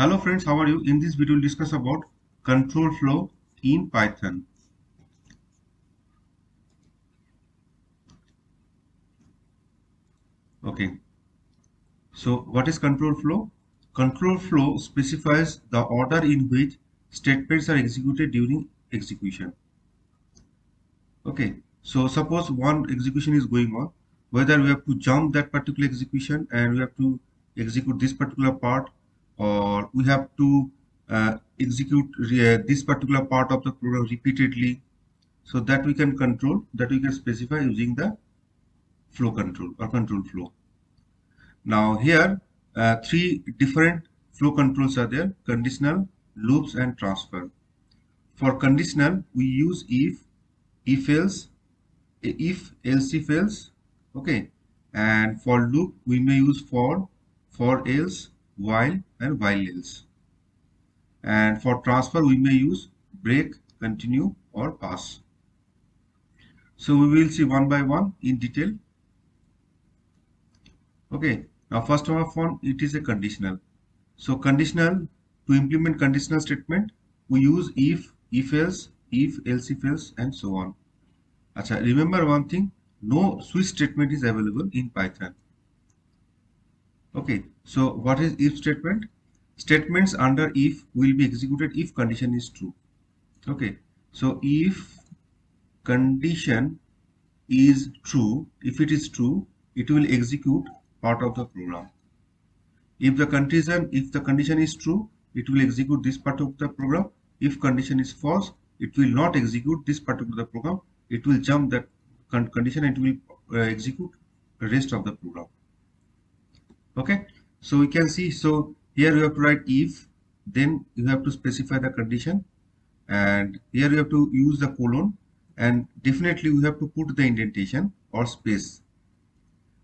Hello friends, how are you? In this video, we'll discuss about control flow in Python. Okay, so what is control flow? Control flow specifies the order in which statements are executed during execution. Okay, so suppose one execution is going on, whether we have to jump that particular execution and we have to execute this particular part, or we have to execute this particular part of the program repeatedly, so that we can control, that we can specify using the flow control or control flow. Now here three different flow controls are there: conditional, loops and transfer. For conditional we use if else, else if else. Okay, and for loop we may use for else, while and while else. And for transfer we may use break, continue or pass. So we will see one by one in detail. Okay, now first of all, it is a conditional. So conditional, to implement conditional statement, we use if else, else if else, and so on. Achha, remember one thing, no switch statement is available in Python. Okay, so what is if statement? Statements under if will be executed if condition is true. Okay, so if condition is true, if it is true, it will execute part of the program. If the condition is true, it will execute this part of the program. If condition is false, it will not execute this part of the program. It will jump that condition and it will execute the rest of the program. Okay, so we can see, so here you have to write if, then you have to specify the condition, and here you have to use the colon, and definitely we have to put the indentation or space.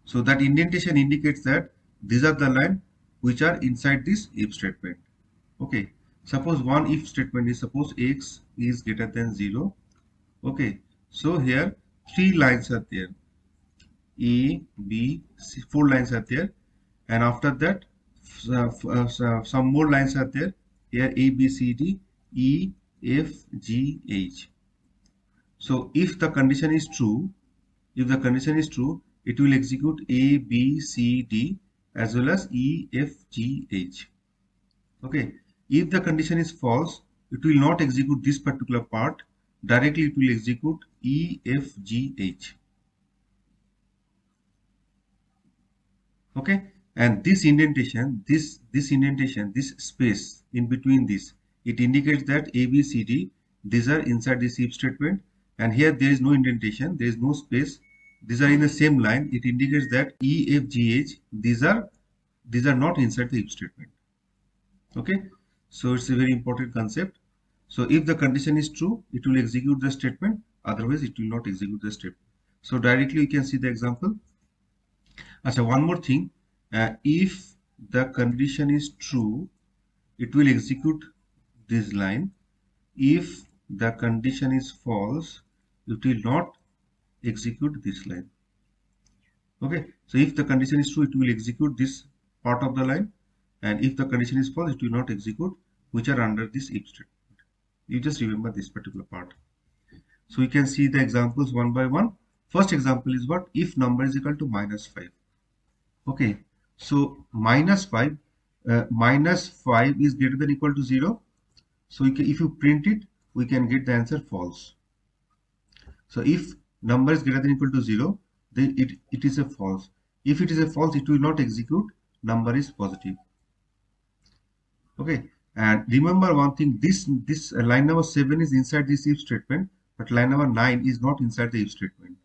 So that indentation indicates that these are the line which are inside this if statement. Okay, suppose one if statement is, suppose x is greater than 0. Okay, so here three lines are there, a, b, c, four lines are there, and after that some more lines are there here, a, b, c, d, e, f, g, h. So if the condition is true, it will execute A, B, C, D as well as E, F, G, H. Okay. If the condition is false, it will not execute this particular part. Directly it will execute E, F, G, H. Okay. And this indentation, this space in between this, it indicates that A, B, C, D, these are inside this if statement. And here there is no indentation, there is no space. These are in the same line. It indicates that E, F, G, H, these are not inside the if statement. Okay, so it's a very important concept. So if the condition is true, it will execute the statement. Otherwise, it will not execute the statement. So directly you can see the example. So one more thing, if the condition is true, it will execute this line. If the condition is false, it will not execute this line. Okay, so if the condition is true, it will execute this part of the line, and if the condition is false, it will not execute, which are under this if statement. You just remember this particular part. So we can see the examples one by one. First example is what? If number is equal to -5. Okay, so -5 is greater than or equal to 0. So if you print it, we can get the answer false. So if number is greater than or equal to 0, then it is a false. If it is a false, it will not execute, number is positive. Okay, and remember one thing, this line number 7 is inside this if statement, but line number 9 is not inside the if statement.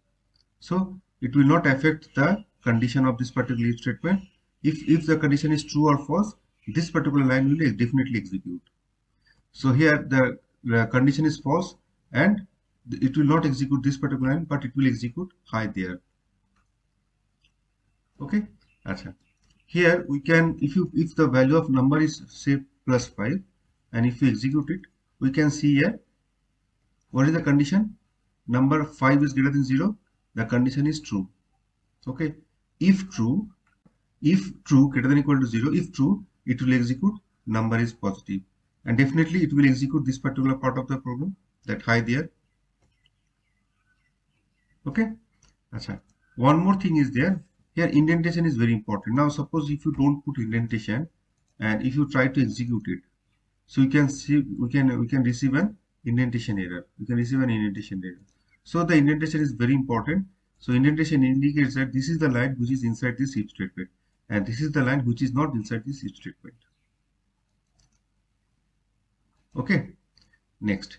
So it will not affect the condition of this particular if statement. If the condition is true or false, this particular line will definitely execute. So here the condition is false and it will not execute this particular line, but it will execute high there. Okay, Achha. Here we can, if the value of number is say +5, and if we execute it, we can see here what is the condition. Number 5 is greater than 0. The condition is true. Okay, if true greater than or equal to 0, if true, it will execute. number is positive, and definitely it will execute this particular part of the program, that hi there. Okay. Achha. One more thing is there. Here indentation is very important. Now suppose if you don't put indentation and if you try to execute it, so you can see we can receive an indentation error. We can receive an indentation error. So the indentation is very important. So indentation indicates that this is the line which is inside this if statement, and this is the line which is not inside this if statement. Okay. Next,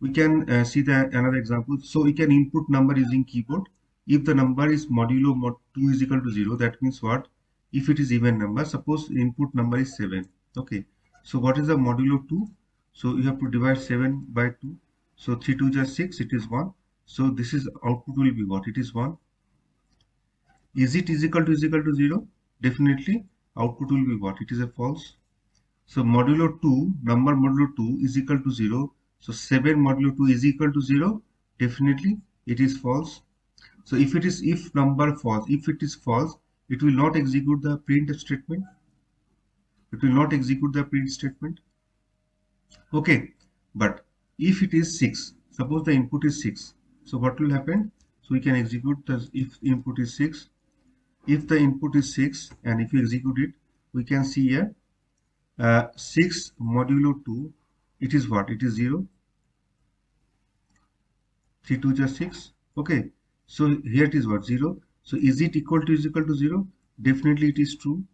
we can see the another example. So we can input number using keyboard. If the number is modulo mod 2 is equal to 0, that means what? If it is even number, suppose input number is 7. Okay. So what is the modulo 2? So you have to divide 7 by 2. So 3 2 is 6, it is 1. So this is output will be what? It is 1. Is it is equal to 0? Definitely output will be what? It is a false. So modulo 2, number modulo 2 is equal to 0. So 7 modulo 2 is equal to 0. Definitely it is false. So if it is if number false, if it is false, it will not execute the print statement. It will not execute the print statement. Okay. But if it is 6, suppose the input is 6. So what will happen? So we can execute the if input is 6. If the input is 6 and if you execute it, we can see here 6 modulo 2, it is what? It is 0. 3 2 is 6. Okay. So here it is what? 0. So is it equal to 0? Definitely it is true.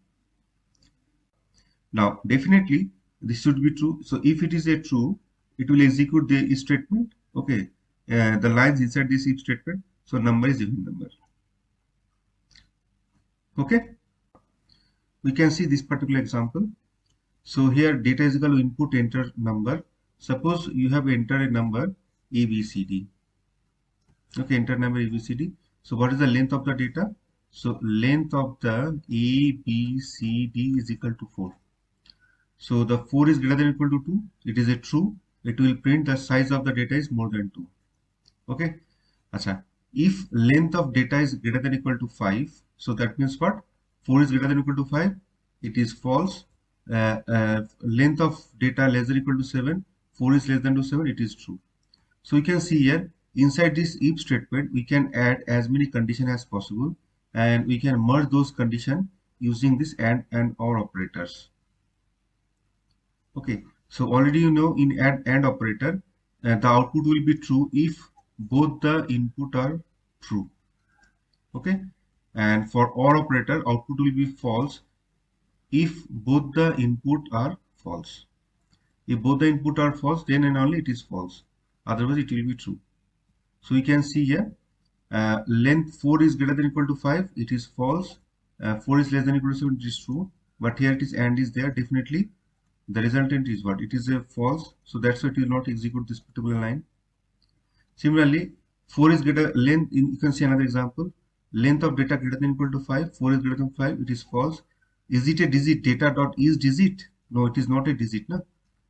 Now definitely this should be true. So if it is a true, it will execute the if statement. Okay. The lines inside this if statement. So number is even number. Okay. We can see this particular example. So here data is equal to input enter number. Suppose you have entered a number A, B, C, D. Okay, enter number A, B, C, D. So what is the length of the data? So length of the A, B, C, D is equal to 4. So the 4 is greater than or equal to 2. It is a true. It will print the size of the data is more than 2. Okay. Achha. If length of data is greater than or equal to 5, so that means what? 4 is greater than or equal to 5. It is false. Length of data less than or equal to 7. 4 is less than to 7. It is true. So you can see here inside this if statement we can add as many conditions as possible, and we can merge those conditions using this and or operators. Okay, so already you know in and operator the output will be true if both the input are true. Okay, and for or operator output will be false if both the input are false. If both the input are false, then and only it is false. Otherwise it will be true. So we can see here length 4 is greater than or equal to 5, it is false. 4 is less than or equal to 7, it is true. But here it is and is there, definitely the resultant is what? It is a false. So that's why it will not execute this particular line. Similarly, 4 is greater length. You can see another example. Length of data greater than or equal to 5. 4 is greater than 5. It is false. Is it a digit? Data dot is digit? No, it is not a digit. No,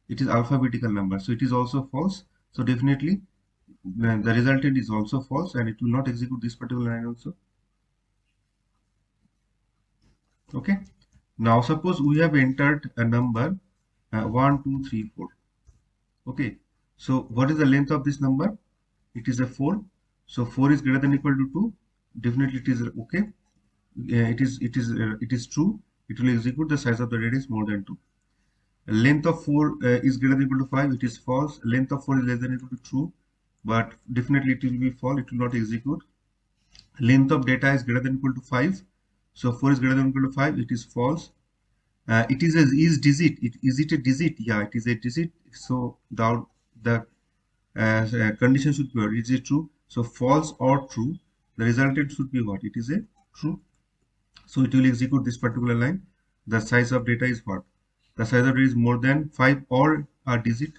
it is alphabetical number. So it is also false. So definitely the resultant is also false, and it will not execute this particular line also. Okay. Now suppose we have entered a number 1 2 3 4. Okay, so what is the length of this number? It is a 4. So 4 is greater than or equal to 2. Definitely it is okay. It is true. It will execute the size of the data is more than 2. Length of 4 is greater than or equal to 5. It is false. Length of 4 is less than or equal to true, but definitely it will be false. It will not execute. Length of data is greater than or equal to 5. So 4 is greater than or equal to 5. It is false. It is a is digit. Is it a digit? Yeah, it is a digit. So the condition should be what? Is it true? So false or true. The resultant should be what? It is a true. So it will execute this particular line. The size of data is what? The size of data is more than 5 or a digit.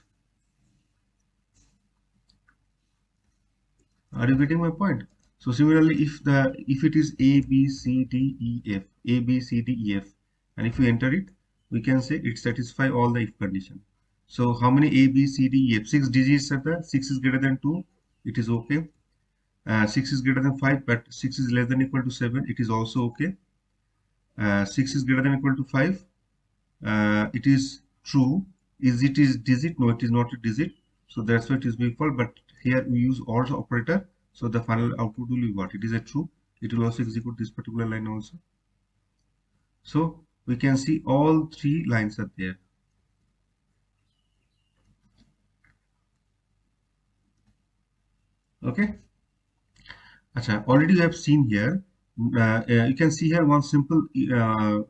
Are you getting my point? So similarly, if it is A B C D E F, A B C D E F, and if you enter it, we can say it satisfies all the if condition. So how many A B C D E F? 6 digits are there. 6 is greater than 2. It is okay. 6 is greater than 5, but 6 is less than or equal to 7. It is also okay. 6 is greater than or equal to 5. It is true. Is it is digit? No, it is not a digit. So that's why it is being false. But here we use OR operator. So the final output will be what? It is a true. It will also execute this particular line also. So we can see all three lines are there. Okay. Achha, already you have seen here. You can see here one simple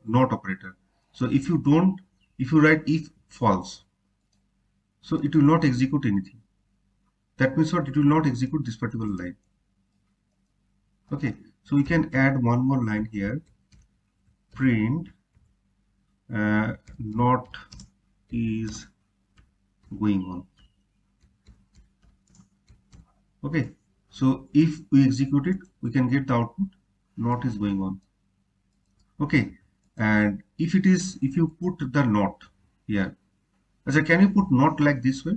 not operator. So if you write if false, so it will not execute anything. That means what? It will not execute this particular line. Okay. So we can add one more line here. Print not is going on. Okay. So if we execute it, we can get the output not is going on. Okay. And if you put the not here, so can you put not like this way?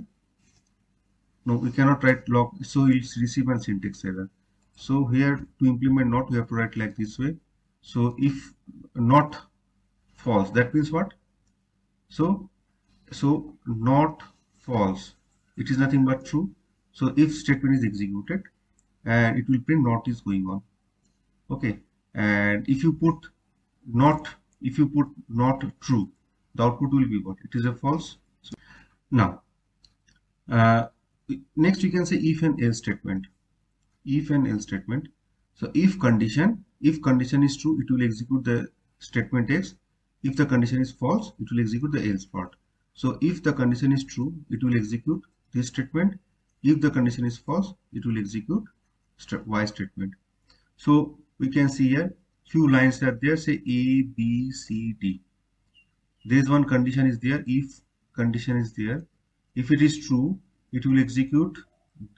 No, we cannot write log, so it's receive and syntax error. So here to implement not, we have to write like this way. So if not false, that means what? So not false, it is nothing but true. So if statement is executed and it will print not is going on. Okay, and if you put not true, the output will be what? It is a false. So now next we can say if and else statement. If and else statement. So if condition is true, it will execute the statement X. If the condition is false, it will execute the else part. So if the condition is true, it will execute this statement. If the condition is false, it will execute Y statement. So we can see here few lines are there, say A, B, C, D. There is one condition is there. If condition is there, if it is true, it will execute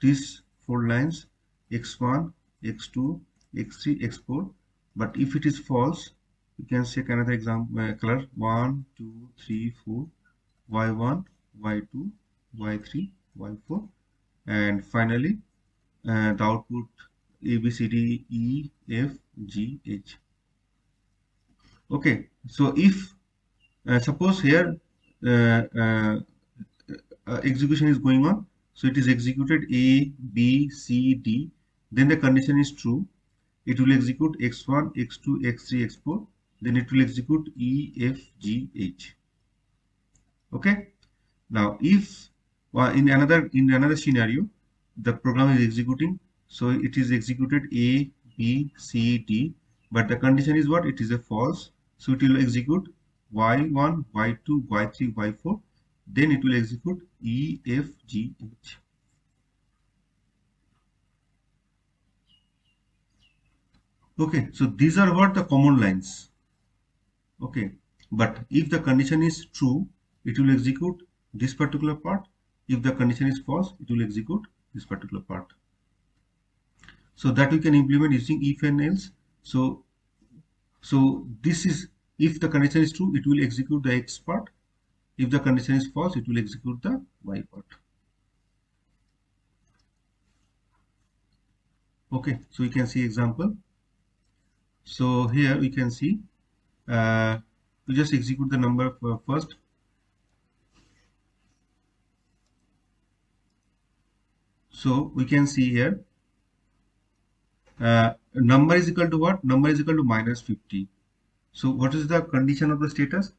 these 4 lines x1, x2, x3, x4. But if it is false, you can take another example color 1, 2, 3, 4, y1, y2, y3, y4, and finally the output A, B, C, D, E, F, G, H. Okay, so if suppose here execution is going on, so it is executed A, B, C, D, then the condition is true, it will execute x1, x2, x3, x4, then it will execute E, F, G, H. Okay, now if in another scenario the program is executing, so it is executed A, B, C, D, but the condition is what? It is a false, so it will execute y1, y2, y3, y4, then it will execute E, F, G, H. Okay, so these are what the common lines. Okay, but if the condition is true, it will execute this particular part. If the condition is false, it will execute this particular part. So that we can implement using if and else. So this is, if the condition is true, it will execute the X part. If the condition is false, it will execute the Y part. Okay, so we can see example. So here we can see we just execute the number first. So we can see here number is equal to what? Number is equal to minus 50. So what is the condition of the status?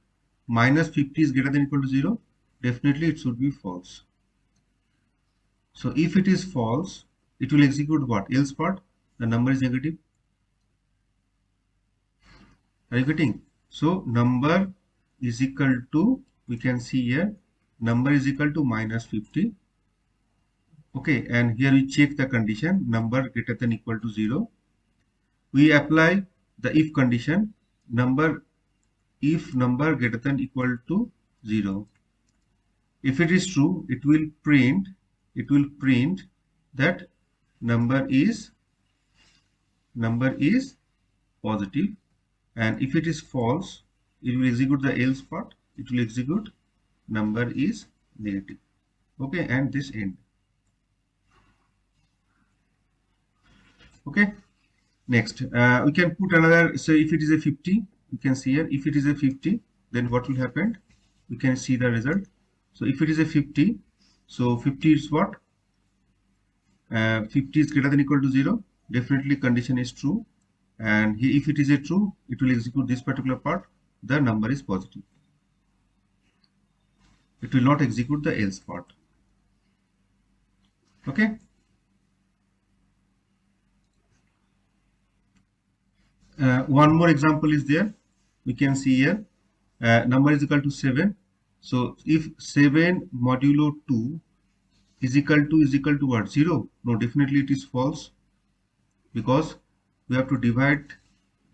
Minus 50 is greater than equal to 0. Definitely it should be false. So if it is false, it will execute what? Else part. The number is negative. Are you getting? So number is equal to, we can see here, number is equal to minus 50. Okay, and here we check the condition, number greater than equal to 0. We apply the if condition, if number greater than equal to 0. If it is true, it will print that number is positive, and if it is false, it will execute the else part. It will execute number is negative. Okay, and this end. Okay, next we can put another. So if it is a 50, you can see here, if it is a 50, then what will happen? we can see the result. So if it is a 50, so 50 is what? 50 is greater than equal to 0. Definitely condition is true. And here, if it is a true, it will execute this particular part. The number is positive. It will not execute the else part. Okay. One more example is there. We can see here number is equal to 7. So if 7 modulo 2 is equal to what? 0? No, definitely it is false, because we have to divide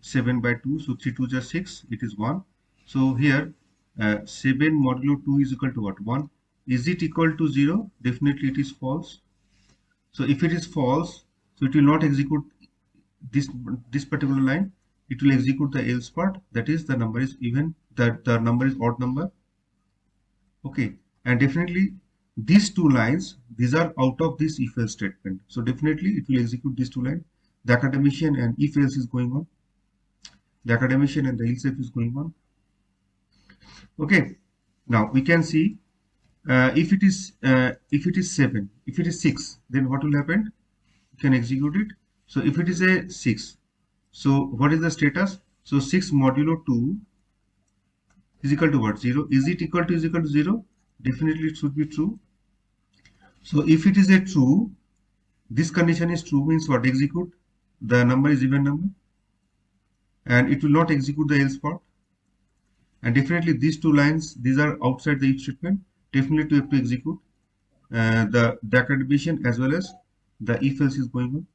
7 by 2. So 3 2 is 6, it is 1. So here 7 modulo 2 is equal to what? 1. Is it equal to 0? Definitely it is false. So if it is false, so it will not execute this particular line. It will execute the else part, that is the number is even, the number is odd number. Okay, and definitely these two lines, these are out of this if else statement. So definitely it will execute these two lines. The academician and if else is going on. The academician and the else if is going on. Okay, now we can see if it is 7, if it is 6, then what will happen? You can execute it. So if it is a 6, so what is the status? So 6 modulo 2 is equal to what? 0. Is it equal to 0? Definitely it should be true. So if it is a true, this condition is true, means what? Execute. The number is even number. And it will not execute the else part. And definitely these two lines, these are outside the if statement. Definitely you have to execute the academician as well as the if else is going on.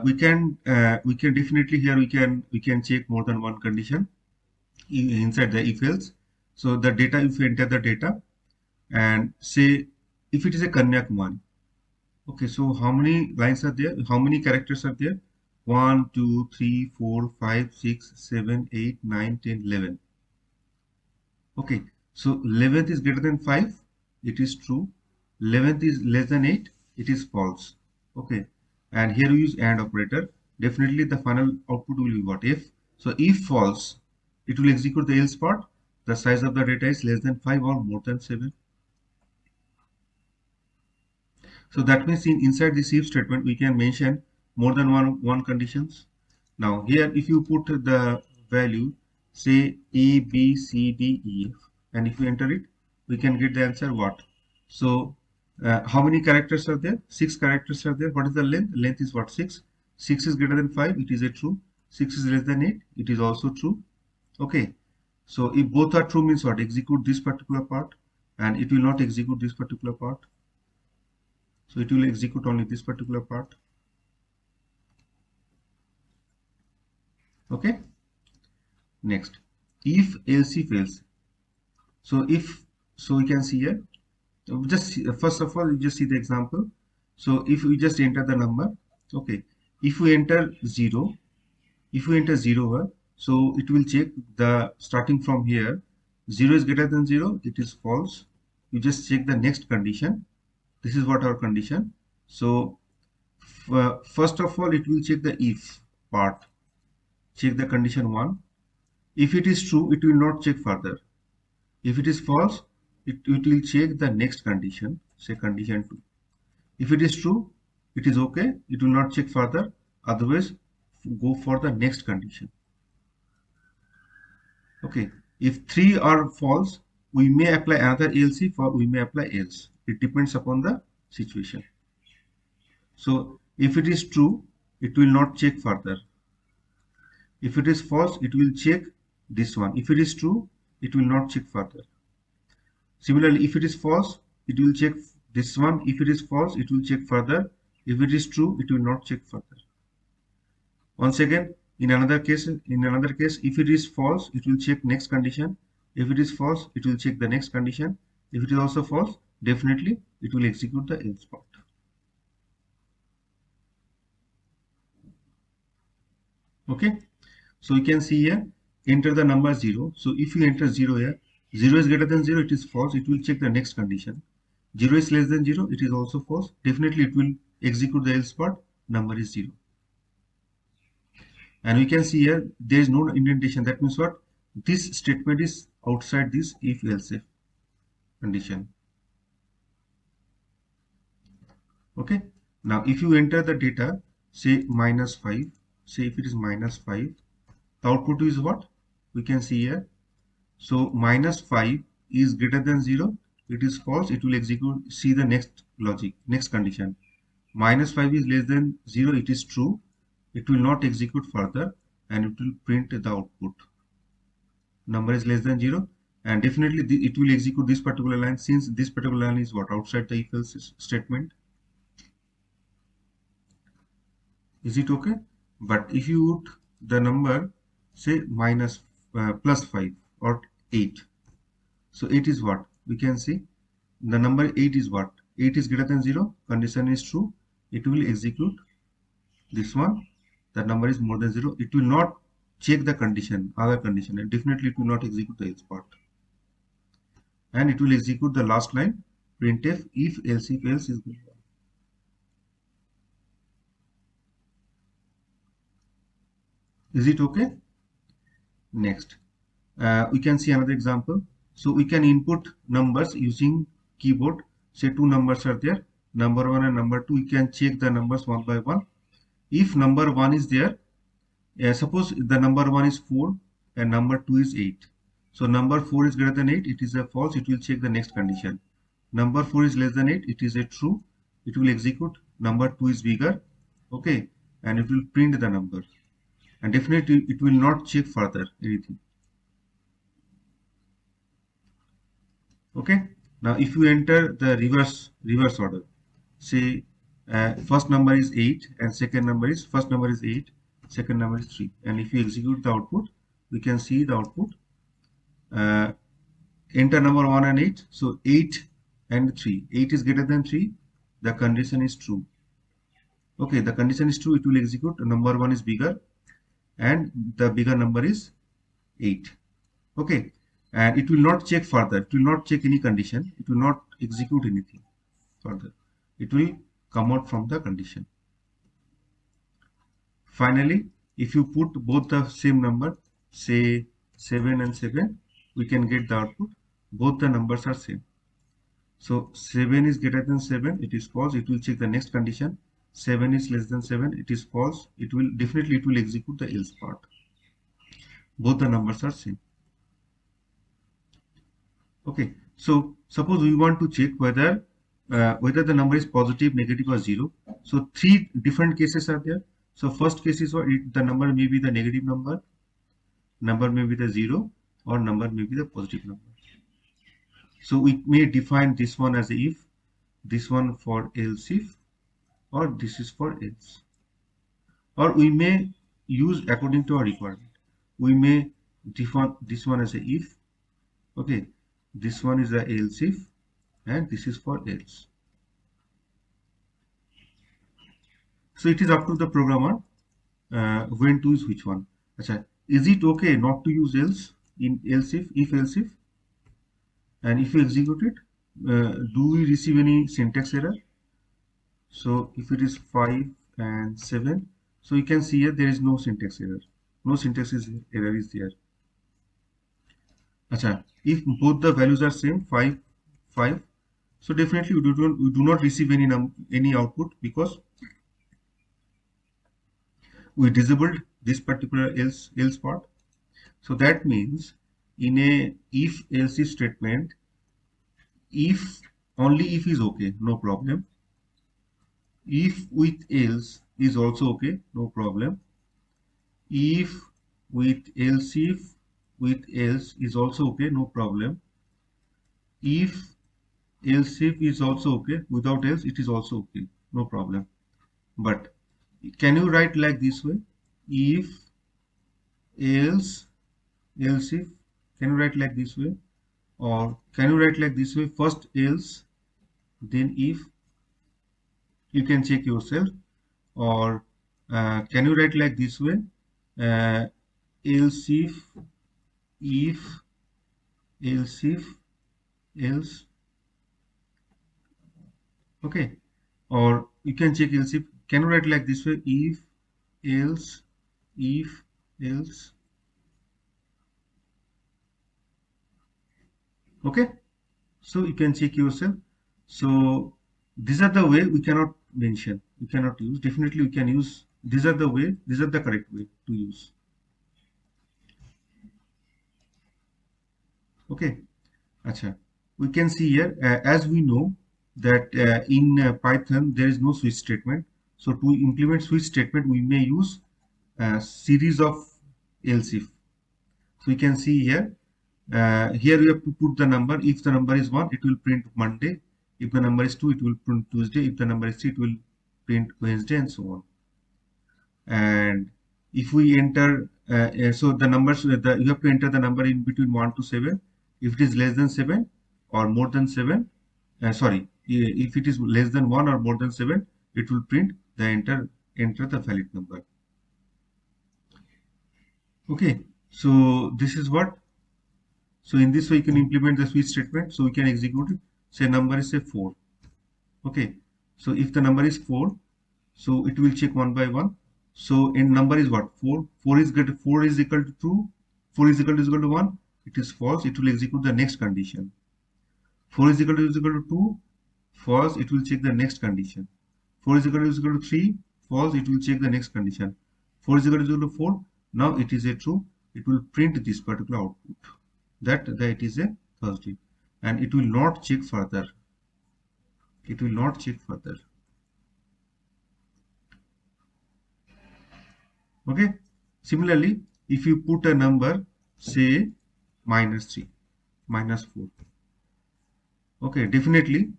We can definitely here we can check more than one condition inside the if else. So the data, if you enter the data and say if it is a Kanyakumari, okay, so how many lines are there? How many characters are there? 1 2 3 4 5 6 7 8 9 10 11. Okay, so 11th is greater than 5, it is true. 11th is less than 8, it is false. Okay, and here we use AND operator. Definitely the final output will be what? If. So if false, it will execute the else part. The size of the data is less than 5 or more than 7. So that means inside this if statement we can mention more than one conditions. Now here if you put the value, say A, B, C, D, E, F, and if you enter it, we can get the answer what? So how many characters are there? 6 characters are there. What is the length? Length is what? 6. 6 is greater than 5, it is a true. 6 is less than 8, it is also true. Okay, so if both are true means what? Execute this particular part, and it will not execute this particular part. So it will execute only this particular part. Okay. Next, if else if else. So we can see here. Just first of all, you just see the example. So if we just enter the number, okay. If we enter 0, here, so it will check the starting from here. 0 is greater than 0, it is false. You just check the next condition. This is what our condition. So first of all, it will check the if part. Check the condition 1. If it is true, it will not check further. If it is false, it will check the next condition, say condition 2. If it is true, it is okay. It will not check further. Otherwise, go for the next condition. Okay. If 3 are false, we may apply another else if, or we may apply else. It depends upon the situation. So if it is true, it will not check further. If it is false, it will check this one. If it is true, it will not check further. Similarly, if it is false, it will check this one. If it is false, it will check further. If it is true, it will not check further. Once again, in another case, if it is false, it will check next condition. If it is false, it will check the next condition. If it is also false, definitely it will execute the else part. Okay, so you can see here, enter the number 0. So if you enter 0 here, 0 is greater than 0, it is false. It will check the next condition. 0 is less than 0, it is also false. Definitely it will execute the else part. Number is 0. And we can see here there is no indentation. That means what? This statement is outside this if else if condition. Okay. Now if you enter the data, say -5, say if it is -5, the output is what? We can see here. So -5 is greater than 0. It is false. It will execute. See the next logic, next condition. -5 is less than 0. It is true. It will not execute further, and it will print the output. Number is less than 0, and definitely it will execute this particular line, since this particular line is what? Outside the if else statement. Is it okay? But if you put the number, say plus 5 or 8, so 8 is what? We can see the number 8 is what? 8 is greater than 0, condition is true. It will execute this one. The number is more than 0. It will not check the condition, other condition, and definitely it will not execute the else part. And it will execute the last line, printf if else is good. Is it okay? Next, we can see another example. So we can input numbers using keyboard. Say two numbers are there, number 1 and number 2. We can check the numbers one by one. If number 1 is there, suppose the number 1 is 4 and number 2 is 8. So number 4 is greater than 8. It is a false. It will check the next condition. Number 4 is less than 8. It is a true. It will execute. Number 2 is bigger. Okay. And it will print the number. And definitely it will not check further anything. Okay. Now if you enter the reverse order, say first number is 8 and second number is, first number is 8, second number is 3, and if you execute the output, we can see the output. Enter number 1 and 8, so 8 and 3, 8 is greater than 3, the condition is true. Okay, the condition is true. It will execute. Number 1 is bigger and the bigger number is 8. Okay, and it will not check further. It will not check any condition. It will not execute anything further. It will come out from the condition. Finally, if you put both the same number, say 7 and 7, we can get the output. Both the numbers are same. So 7 is greater than 7, it is false. It will check the next condition. 7 is less than 7, it is false. It will definitely, it will execute the else part. Both the numbers are same. Okay, so suppose we want to check whether the number is positive, negative, or 0. So three different cases are there. So first case is what? The number may be the negative number may be the 0, or number may be the positive number. So we may define this one as a if, this one for else if, or this is for else. Or we may use according to our requirement. We may define this one as a if. Okay, this one is the else if, and this is for else. So it is up to the programmer when to use which one. Achha, is it okay not to use else in else if else if? And if you execute it, do we receive any syntax error? So if it is 5 and 7, so you can see here there is no syntax error. No syntax error is there. Achha, if both the values are same, 5, 5, so definitely we do not receive any output, because we disabled this particular else part. So that means in a if else statement, if only if is okay, no problem. If with else is also okay, no problem. If with else if with else is also okay, no problem. If else if is also okay, without else it is also okay, no problem. But can you write like this way? If else if, can you write like this way? Or can you write like this way? First else, then if. You can check yourself. Or can you write like this way? Else if else if else. Okay. Or you can check else if. Can you write like this way? If else if else. Okay, so you can check yourself. So these are the way we cannot mention, we cannot use. Definitely we can use. These are the way, these are the correct way to use. Okay, acha. We can see here, as we know that in Python there is no switch statement. So to implement switch statement, we may use a series of else if. So you can see here, here we have to put the number. If the number is 1, it will print Monday. If the number is 2, it will print Tuesday. If the number is 3, it will print Wednesday, and so on. And if we enter, so the numbers, you have to enter the number in between 1 to 7. If it is less than 7 or more than 7, sorry, if it is less than 1 or more than 7, it will print the enter the valid number. Okay, so this is what. So in this way you can implement the switch statement. So we can execute it. Say number is say 4. Okay, so if the number is 4, so it will check one by one. So in number is what? 4. 4 is equal to 2. 4 is equal to 1. It is false. It will execute the next condition. 4 is equal to 2. False. It will check the next condition. 4 is equal to 3. False. It will check the next condition. 4 is equal to 4. Now it is a true. It will print this particular output. That it is a Thursday, and it will not check further. It will not check further. Okay. Similarly, if you put a number, say -3, -4. Okay, definitely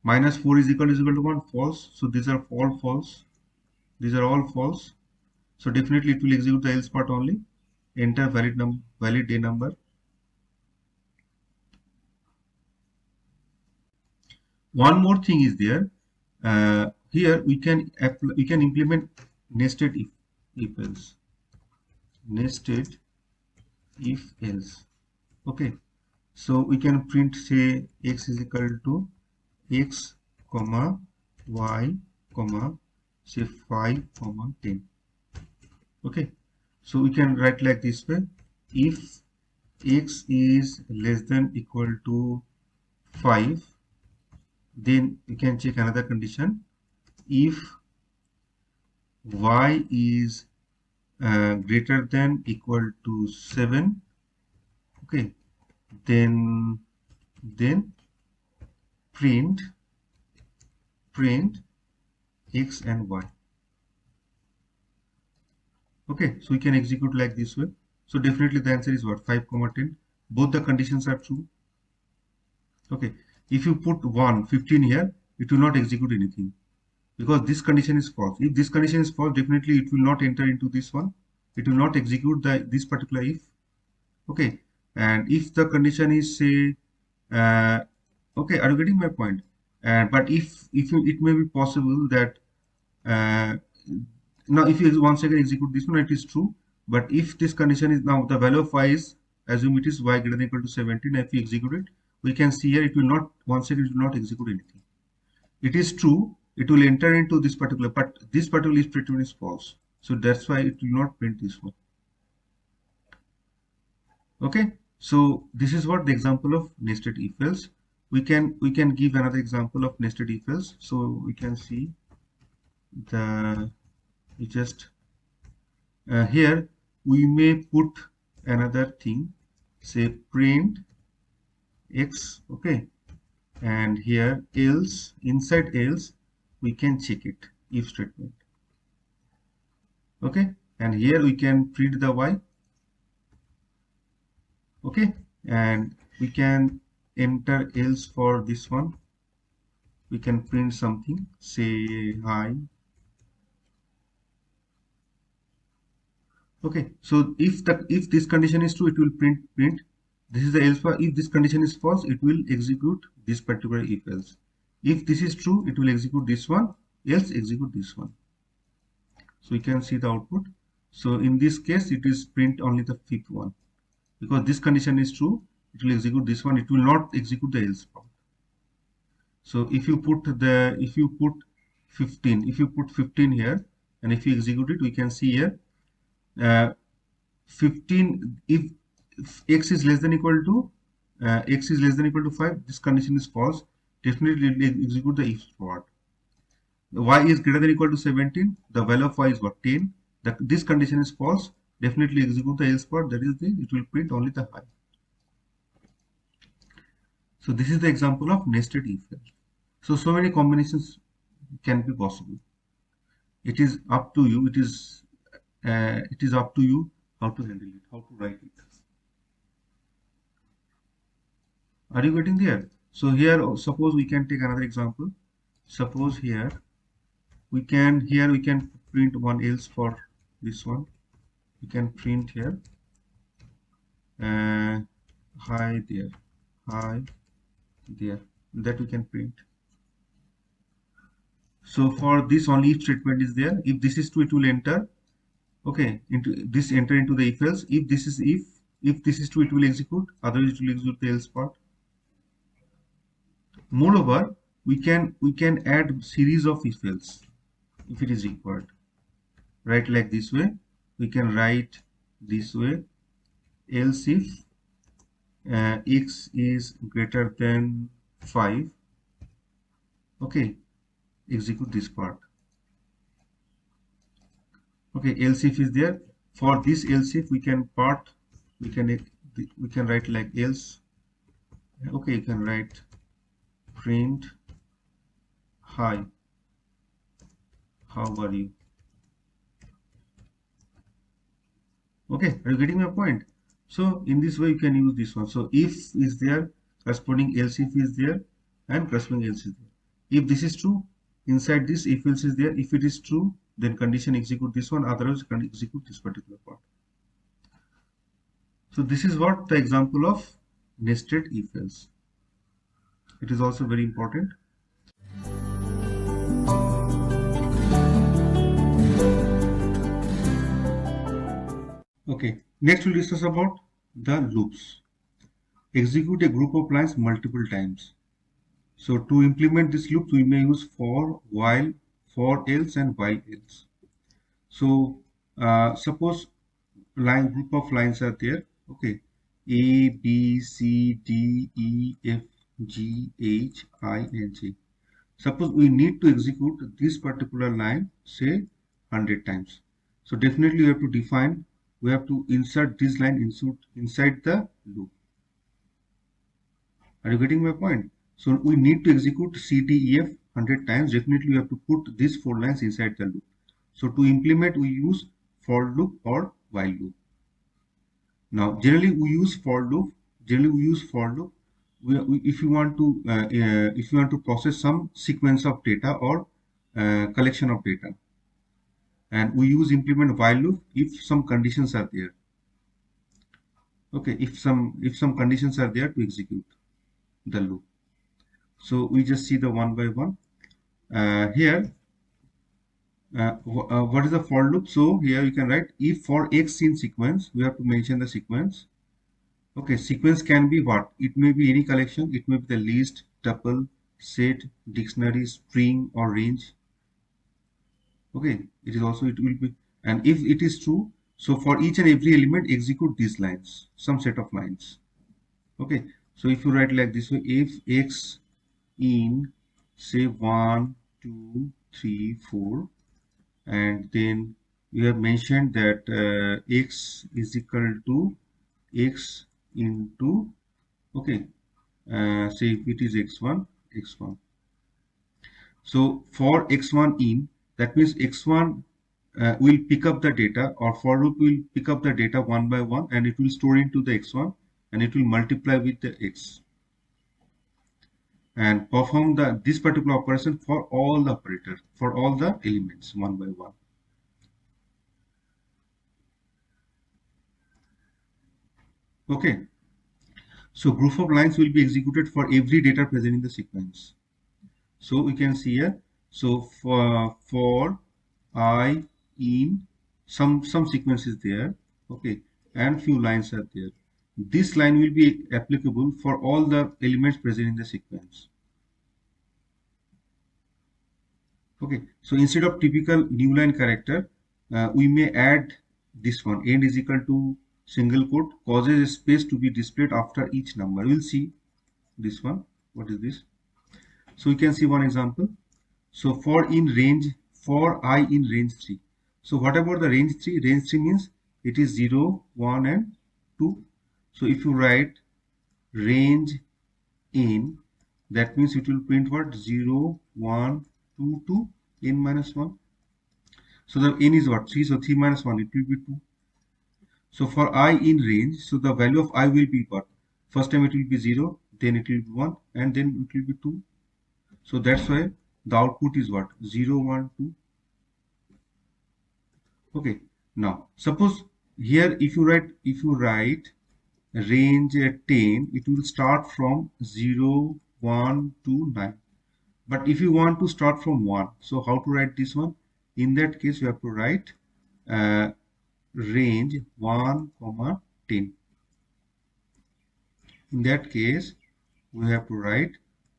-4 is equal to 1, false. So these are all false. These are all false. So definitely it will execute the else part only. Enter valid day number. One more thing is there. Here we can implement nested if else. Nested if else. Okay. So we can print say x is equal to x comma y comma say 5 comma 10. Okay. So we can write like this way: if x is less than equal to 5, then we can check another condition. If y is greater than equal to 7, okay, then print x and y. Okay, so we can execute like this way. So definitely the answer is what? 5 comma 10. Both the conditions are true. Okay, if you put 15 here, it will not execute anything because this condition is false. If this condition is false, definitely it will not enter into this one. It will not execute this particular if. Okay, and if the condition is say, okay, are you getting my point? But it may be possible that now if you once again execute this one, it is true. But if this condition is now the value of y is, assume it is y greater than equal to 17, if we execute it, we can see here it will not, once again it will not execute anything. It is true, it will enter into this particular, but this particular if statement is false. So that's why it will not print this one. Okay, so this is what the example of nested if else. We can give another example of nested if else. So we can see here we may put another thing, say print x, okay, and here else, inside else we can check it, if statement, okay, and here we can print the y, okay, and we can enter else for this one. We can print something, say hi. Okay, so if this condition is true, it will print. This is the else for. If this condition is false, it will execute this particular if else. If this is true, it will execute this one, else execute this one. So we can see the output. So in this case, it is print only the fifth one, because this condition is true, it will execute this one. It will not execute the else part. So if you put 15, if you put 15 here, and if you execute it, we can see here 15. If x is less than equal to 5, this condition is false. Definitely it will execute the if part. Y is greater than equal to 17. The value of y is what, 10. This condition is false. Definitely execute the else part. That is it will print only the high. So this is the example of nested if else. So many combinations can be possible. It is up to you. It is up to you how to handle it, how to write it. Are you getting there? So here, suppose we can take another example. Suppose here we can print one else for this one. We can print here hi there, hi there. That we can print. So for this only if statement is there. If this is true, it will enter. Okay, enter into the if else. If this is if this is true, it will execute. Otherwise, it will execute the else part. Moreover, we can add series of if else if it is required. Write like this way. We can write this way. Else if x is greater than 5. Okay, execute this part. Okay, else if is there. For this else if we can write like else. Okay, you can write print hi, how are you? Okay, are you getting my point? So in this way you can use this one. So if is there, corresponding else if is there, and corresponding else is there. If this is true, inside this if else is there. If it is true, then condition execute this one, otherwise can execute this particular part. So this is what the example of nested if else. It is also very important. Okay, next we'll discuss about the loops. Execute a group of lines multiple times. So to implement this loop, we may use for, while, for else, and while else. So suppose group of lines are there. Okay, A, B, C, D, E, F, G, H, I, and J. Suppose we need to execute this particular line, say 100 times. So definitely we have to define, we have to insert this line inside the loop. Are you getting my point? So we need to execute C, D, E, F 100 times. Definitely we have to put these 4 lines inside the loop. So to implement, we use for loop or while loop. Now generally we use for loop. If you want to process some sequence of data or collection of data, and we use implement while loop if some conditions are there. Okay, if some conditions are there to execute the loop. So we just see the one by one. Here what is the for loop? So here you can write if for x in sequence. We have to mention the sequence. Okay, sequence can be what? It may be any collection. It may be the list, tuple, set, dictionary, string, or range. Okay, it will be, and if it is true, so for each and every element execute these lines, some set of lines. Okay, so if you write like this way, if x in say 1, 2, 3, 4, and then you have mentioned that x is equal to x into, okay, say if it is x1. So for x1 in, that means x1 will pick up the data, or for loop will pick up the data one by one, and it will store into the x1, and it will multiply with the x, and perform this particular operation for all the operators, for all the elements one by one. Okay, so group of lines will be executed for every data present in the sequence. So we can see here, so for I in some sequence is there, okay, and few lines are there. This line will be applicable for all the elements present in the sequence. Okay, so instead of typical new line character, we may add this one. End is equal to single quote causes a space to be displayed after each number. We'll see this one. What is this? So we can see one example. So for I in range 3. So what about the range 3? Range 3 means it is 0, 1 and 2. So if you write range in, that means it will print what? 0, 1, 2, 2, n minus 1. So the n is what? 3. So 3 minus 1, it will be 2. So for I in range, so the value of I will be what? First time it will be 0, then it will be 1, and then it will be 2. So that's why the output is what? 0, 1, 2. Okay. Now suppose here if you write range 10, it will start from 0, 1 to 9. But if you want to start from 1, so how to write this one? In that case, you have to write uh, range 1, comma 10. In that case, we have to write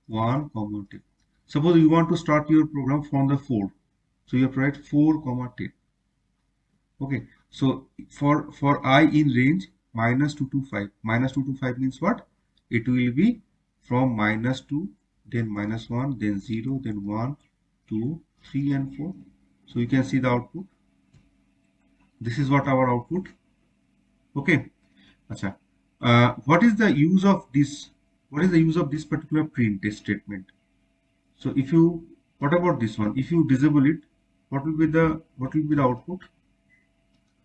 1, comma 10. Suppose you want to start your program from the 4. So you have to write 4, comma 10. Okay. So for I in range minus 2 to 5. Minus 2 to 5 means what? It will be from minus 2, then minus 1, then 0, then 1, 2, 3 and 4. So you can see the output. This is what our output. Okay. Acha. What is the use of this? What is the use of this particular print statement? So if you, what about this one? If you disable it, what will be the output?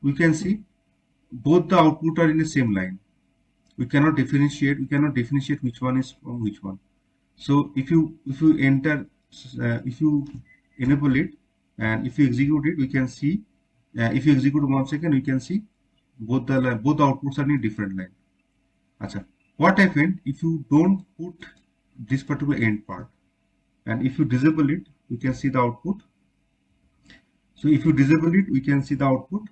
We can see both the output are in the same line. We cannot differentiate which one is from which one. So if you enter if you enable it and if you execute it, we can see if you execute 1 second, we can see both the outputs are in a different line. Acha. What happened if you don't put this particular end part, and if you disable it, we can see the output. So if you disable it, we can see the output.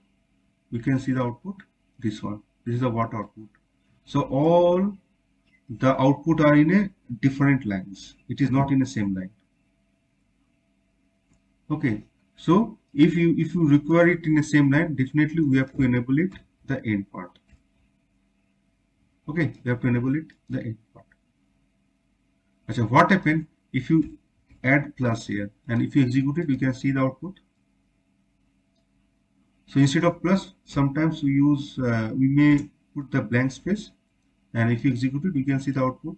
This one. This is the what output. So all the output are in a different lines. It is not in the same line. Okay. So if you require it in the same line, definitely we have to enable it the end part. Okay, we have to enable it the end part. So what happens if you add plus here and if you execute it, we can see the output. So instead of plus, sometimes we use we may put the blank space, and if you execute it, we can see the output.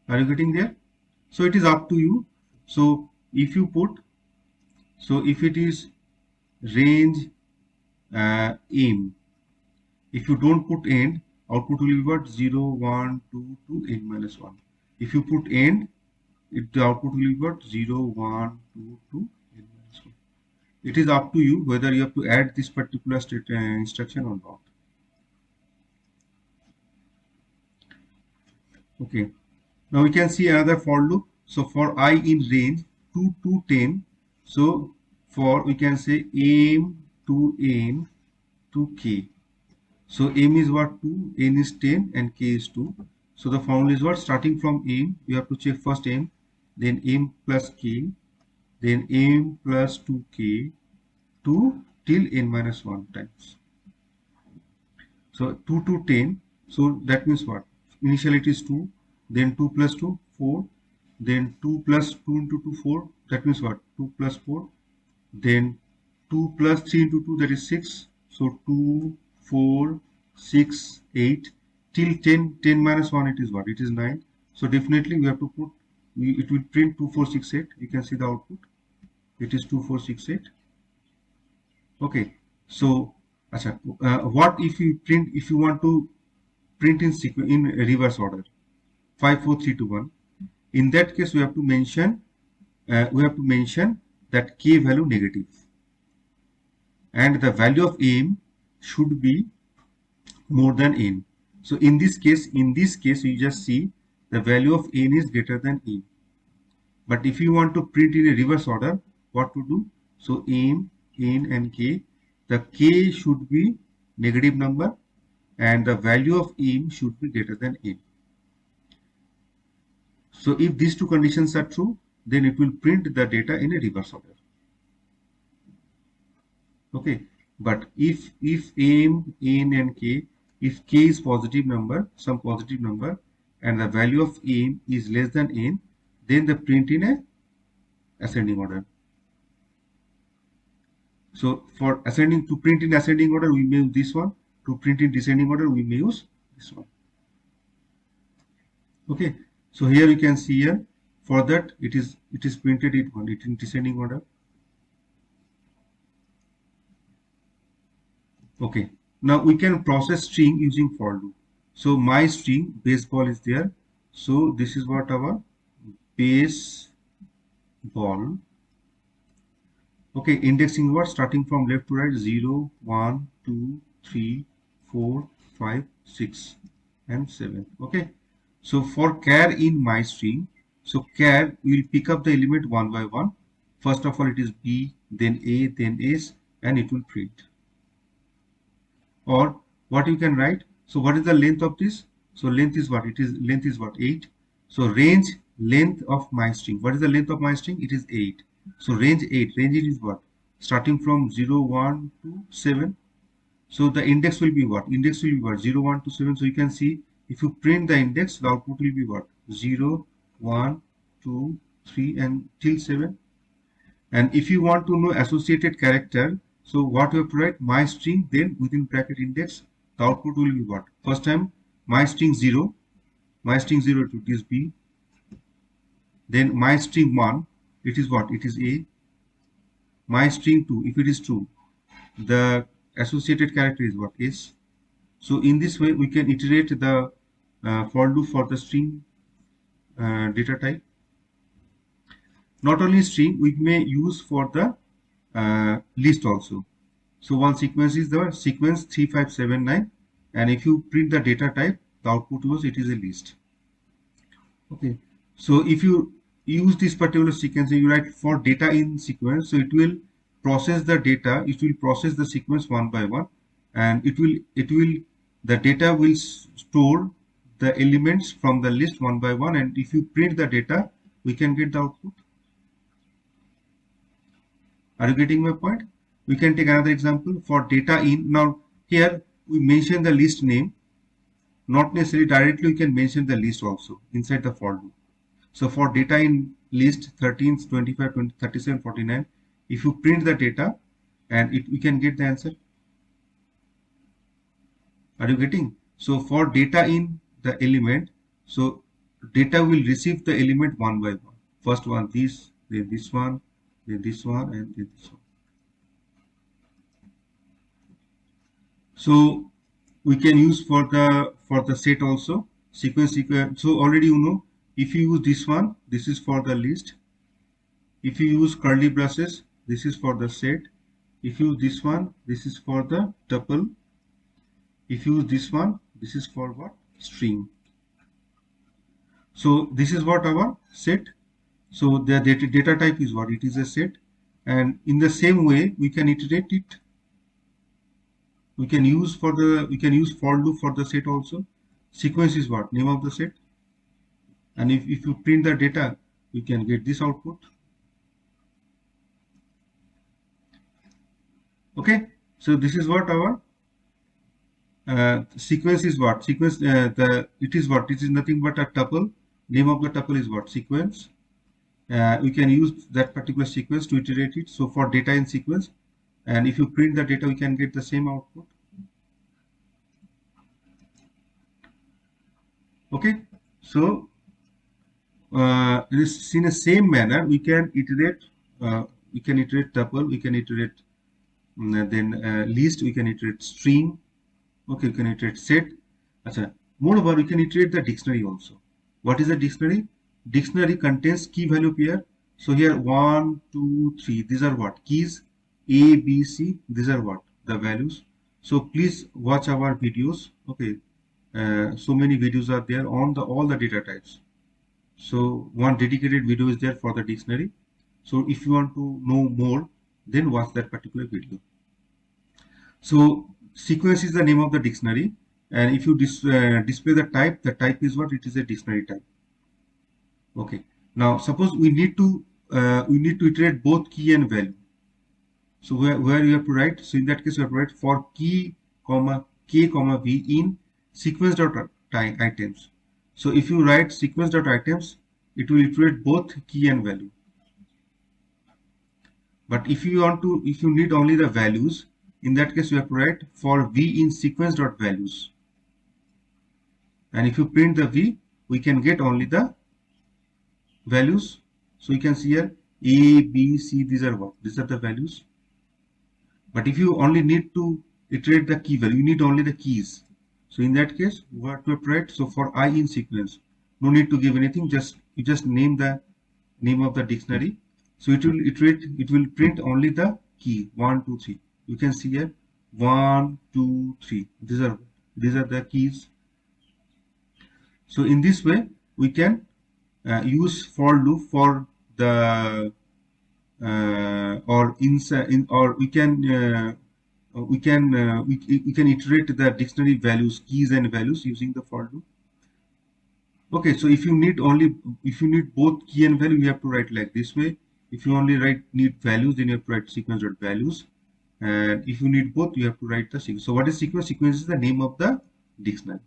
Are you getting there? So it is up to you. So if you put, so if it is range aim, if you don't put end, output will be what? 0, 1, 2, 2, n minus 1. If you put end, the output will be what? 0, 1, 2, 2, n minus 1. It is up to you whether you have to add this particular instruction or not. Okay. Now we can see another for loop. So for I in range 2 to 10. So for we can say aim to n to k. So m is what? 2, n is 10 and k is 2. So the formula is what? Starting from m, you have to check first m, then m plus k, then m plus 2k, 2 till n minus 1 times. So 2 to 10. So that means what? Initially it is 2, then 2 plus 2, 4, then 2 plus 2 into 2, 4. That means what? 2 plus 4. Then 2 plus 3 into 2, that is 6. So 2, 4, 6, 8 till 10. 10 minus 1, it is what? It is 9. So definitely we have to put, it will print 2468. You can see the output. It is 2468. Okay. So what if you print, if you want to print in reverse order, 5, 4, 3, 2, 1. In that case, we have to mention that k value negative, and the value of m should be more than n. So in this case, you just see the value of n is greater than m. But if you want to print in a reverse order, what to do? So m, n, and k. The k should be negative number, and the value of m should be greater than n. So if these two conditions are true, then it will print the data in a reverse order. Okay, but if m, n and k, if k is positive number, some positive number, and the value of m is less than n, then the print in a ascending order. So for ascending, to print in ascending order, we may use this one. To print in descending order, we may use this one. Okay, so here you can see here, for that it is printed in descending order. Okay, now we can process string using for loop. So my string baseball is there. So this is what our baseball. Okay, indexing what, starting from left to right, 0, 1, 2, 3, 4, 5, 6 and 7. Okay, so for char in my string, so char will pick up the element one by one. First of all it is B, then A, then S, and it will print. Or what you can write, so what is the length of this? So length is what? It is length is what? 8. So range length of my string. What is the length of my string? It is 8. So range 8. Range is what? Starting from 0, 1 to 7. So the index will be what? Index will be what? 0, 1 to 7. So you can see, if you print the index, the output will be what? 0, 1, 2, 3 and till 7. And if you want to know associated character, so what you have to write? My string, then within bracket index, the output will be what? First time my string 0, it is B. Then my string 1, it is what? It is A. My string 2, if it is true, the associated character is what? S. So in this way we can iterate the for loop for the string data type. Not only string, we may use for the list also. So one sequence is the sequence 3579, and if you print the data type, the output was, it is a list. Okay, so if you use this particular sequence, you write for data in sequence, so it will process the data, it will process the sequence one by one, and the data will store the elements from the list one by one, and if you print the data, we can get the output. Are you getting my point? We can take another example for data in. Now here we mention the list name, not necessarily directly we can mention the list also inside the for loop. So for data in list 13, 25, 20, 37, 49, if you print the data, and we can get the answer. Are you getting? So for data in the element, so data will receive the element one by one. First one this, then this one, then this one, and then this one. So we can use for the set also, sequence. So already you know, if you use this one, this is for the list. If you use curly braces, this is for the set. If you use this one, this is for the tuple. If you use this one, this is for what? String. So this is what our set. So the data type is what? It is a set. And in the same way, we can iterate it. We can use for loop for the set also. Sequence is what? Name of the set. And if you print the data, we can get this output. Okay, so this is what our sequence is what? Sequence, it is what? It is nothing but a tuple. Name of the tuple is what? Sequence. We can use that particular sequence to iterate it. So for data in sequence, and if you print the data, we can get the same output. Okay, so this in the same manner we can iterate tuple, we can iterate then list, we can iterate string. Okay, we can iterate set. Moreover, we can iterate the dictionary also. What is a dictionary? Dictionary contains key value pair. So here 1, 2, 3, these are what? Keys. A, B, C, these are what? The values. So please watch our videos. Okay, so many videos are there on all the data types. So one dedicated video is there for the dictionary. So if you want to know more, then watch that particular video. So sequence is the name of the dictionary, and if you display the type is what? It is a dictionary type. Okay. Now suppose we need to iterate both key and value. So where you have to write, so in that case you have to write for key comma k comma v in sequence dot items. So if you write sequence dot items, it will iterate both key and value. But if you need only the values, in that case you have to write for v in sequence dot values. And if you print the v, we can get only the values. So you can see here a, b, c, these are what? These are the values. But if you only need to iterate the key value, you need only the keys. So in that case, what to write? So for I in sequence, no need to give anything. You just name the name of the dictionary. So it will iterate. It will print only the key 1, 2, 3. You can see here 1, 2, 3. These are the keys. So in this way, we can use for loop for the or inside in or we can iterate the dictionary values, keys and values using the for loop. Okay, so if you need both key and value, you have to write like this way. If you only need values, then you have to write sequence dot values. And if you need both, you have to write the sequence. So what is sequence? Sequence is the name of the dictionary.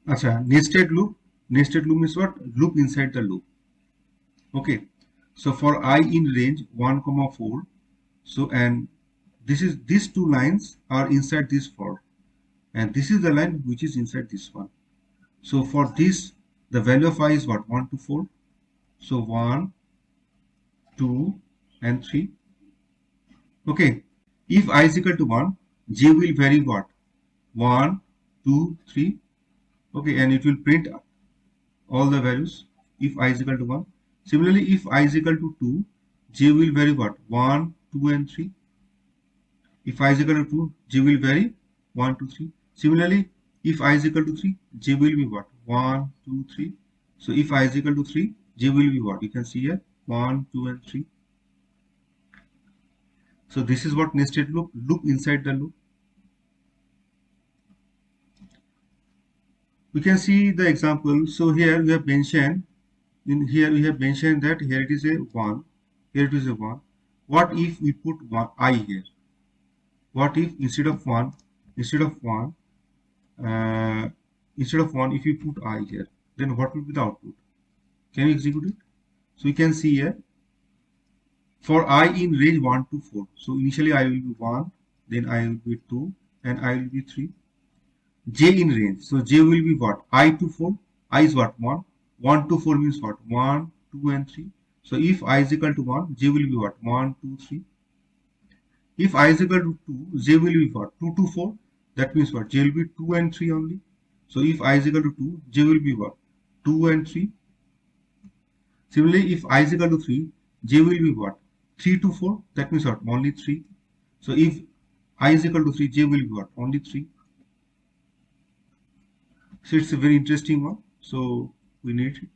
Acha, nested loop. Nested loop is what? Loop inside the loop. Okay. So for I in range 1, 4. So and these two lines are inside this for, and this is the line which is inside this one. So for this, the value of I is what? 1 to 4. So 1, 2, and 3. Okay. If I is equal to 1, j will vary what? 1, 2, 3. Okay, and it will print all the values if I is equal to 1. Similarly, if I is equal to 2, j will vary what? 1, 2, and 3. If I is equal to 2, j will vary 1, 2, 3. Similarly, if I is equal to 3, j will be what? 1, 2, 3. So if I is equal to 3, j will be what? You can see here 1, 2, and 3. So this is what nested loop inside the loop. We can see the example. So here we have mentioned that here it is a 1, here it is a 1. What if we put I here? What if instead of 1 if you put I here, then what will be the output? Can you execute it? So you can see here for I in range 1 to 4. So initially I will be 1, then I will be 2, and I will be 3. J in range. So J will be what? I to 4. I is what? 1. 1 to 4 means what? 1, 2, and 3. So if I is equal to 1, J will be what? 1, 2, 3. If I is equal to 2, J will be what? 2 to 4. That means what? J will be 2 and 3 only. So if I is equal to 2, J will be what? 2 and 3. Similarly, if I is equal to 3, J will be what? 3 to 4. That means what? Only 3. So if I is equal to 3, J will be what? Only 3. So it's a very interesting one. So we need it.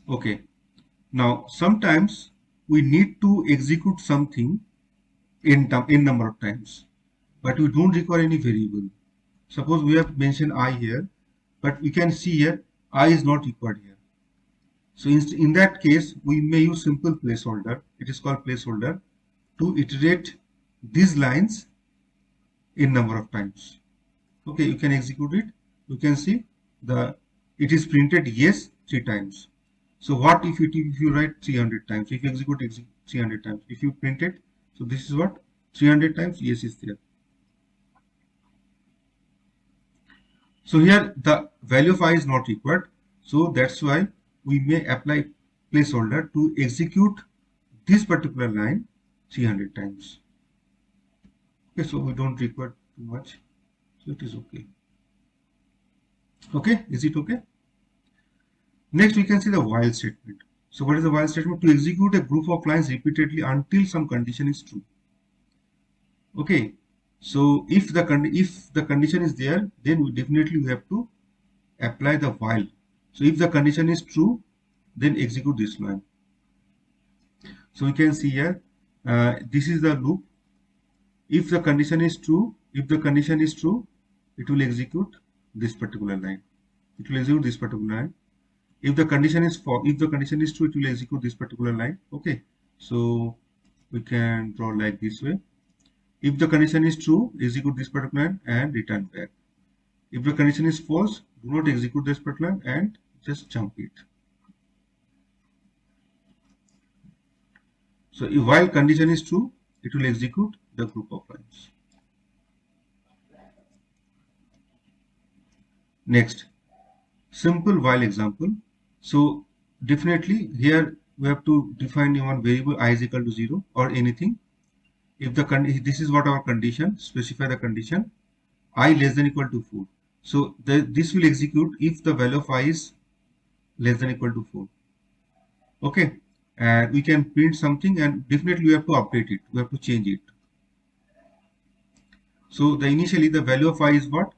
Okay. Now sometimes we need to execute something in number of times, but we don't require any variable. Suppose we have mentioned I here, but we can see here I is not required here. So in that case, we may use simple placeholder. It is called placeholder to iterate these lines in number of times. Okay, you can execute it. You can see it is printed yes 3 times. So what if you write 300 times? If you execute 300 times, if you print it, so this is what 300 times yes is there. So here the value of I is not required. So that's why we may apply placeholder to execute this particular line 300 times. Okay, so we don't require too much. So it is okay. Okay, is it okay? Next, we can see the while statement. So what is the while statement? To execute a group of lines repeatedly until some condition is true. Okay, so if the condition is there, then we definitely have to apply the while. So if the condition is true, then execute this line. So we can see here, this is the loop. If the condition is true, if the condition is true, it will execute this particular line. It will execute this particular line. If the condition is false, if the condition is true, it will execute this particular line. Okay, so we can draw like this way. If the condition is true, execute this particular line and return back. If the condition is false, do not execute this particular line and just jump it. So if while condition is true, it will execute the group of lines. Next, simple while example. So definitely here we have to define one variable I is equal to 0 or anything. If the this is what our condition, specify the condition I less than equal to 4. So this will execute if the value of I is less than equal to 4. Okay, and we can print something, and definitely we have to update it, we have to change it. So initially the value of I is what?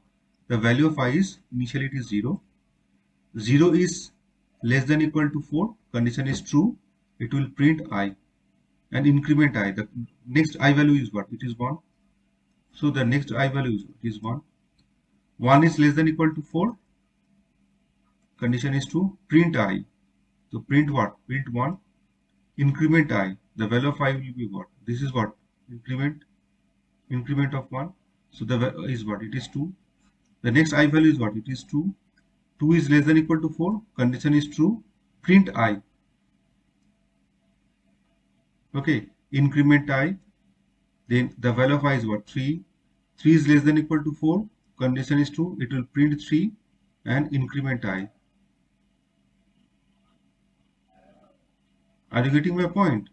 The value of I is initially it is 0. 0 is less than equal to 4, condition is true, it will print I and increment I. The next I value is what? It is 1. So the next I value is 1. 1 is less than equal to 4, condition is true, print I. So print what? Print 1, increment I. The value of I will be what? This is what? Increment of 1. So the value is what? It is 2. The next I value is what? It is 2. 2 is less than equal to 4, condition is true, print I. Okay, increment I. Then the value of I is what? 3. 3 is less than equal to 4, condition is true, it will print 3 and increment I. Are you getting my point?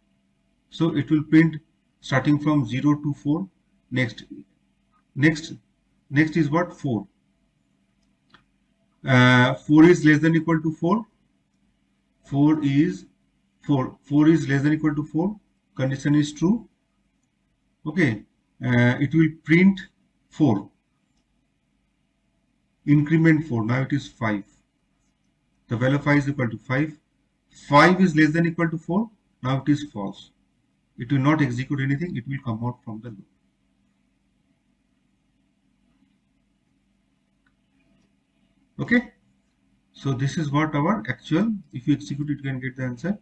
So it will print starting from 0 to 4. Next is what? 4. 4 is less than equal to 4. 4 is less than equal to 4. Condition is true. Okay, it will print 4. Increment 4. Now it is 5. The value of I is equal to 5. 5 is less than equal to 4. Now it is false. It will not execute anything. It will come out from the loop. Okay. So this is what our actual, if you execute it, you can get the answer.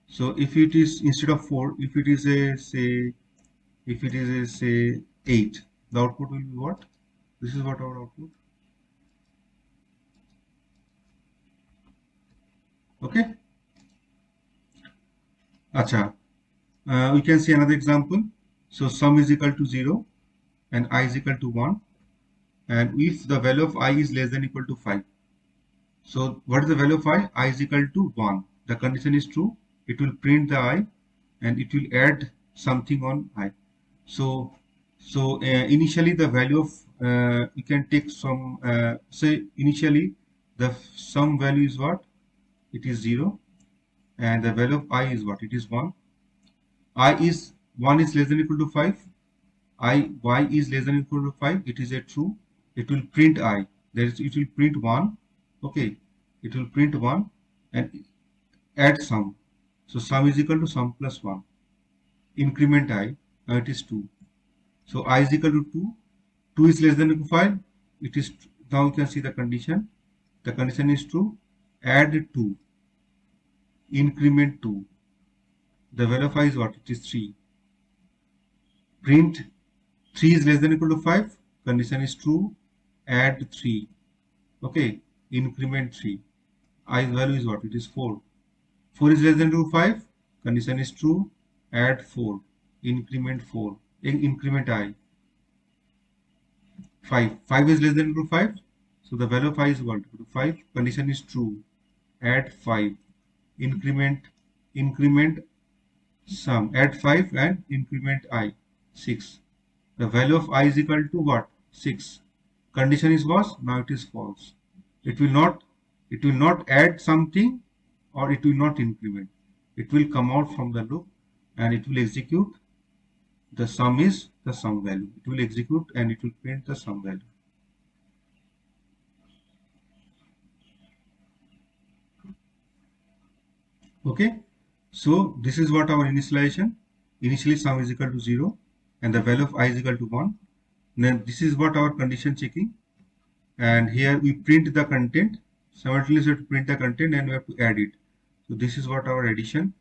So if it is instead of 4, if it is a say 8, the output will be what? This is what our output. Okay. Acha. We can see another example. So sum is equal to 0 and I is equal to 1, and if the value of I is less than equal to 5. So what is the value of I? I is equal to 1. The condition is true. It will print the I and it will add something on I. So initially the value of you can take some say initially the sum value is what? It is 0, and the value of I is what? It is 1. I is 1 is less than equal to 5. Y is less than equal to 5. It is a true. It will print I. It will print 1. Okay, it will print 1 and add sum. So sum is equal to sum plus 1. Increment I. Now it is 2. So I is equal to 2. 2 is less than equal to 5. It is, now you can see the condition. The condition is true. Add 2. Increment 2. The value of I is what? It is 3. Print 3 is less than equal to 5. Condition is true. Add 3. Okay. Increment 3. I value is what? It is 4. 4 is less than equal to 5. Condition is true. Add 4. Increment 4. Increment I. 5. 5 is less than equal to 5. So the value of I is what? 5. Condition is true. Add 5. Increment sum. Add 5 and increment I. 6. The value of I is equal to what? 6. Condition is what? Now it is false. It will not add something, or it will not increment. It will come out from the loop and it will execute. The sum is the sum value. It will execute and it will print the sum value. Okay. So this is what our initialization. Initially sum is equal to 0 and the value of I is equal to 1. Then this is what our condition checking, and here we print the content. Simultaneously we have to print the content and we have to add it. So this is what our addition,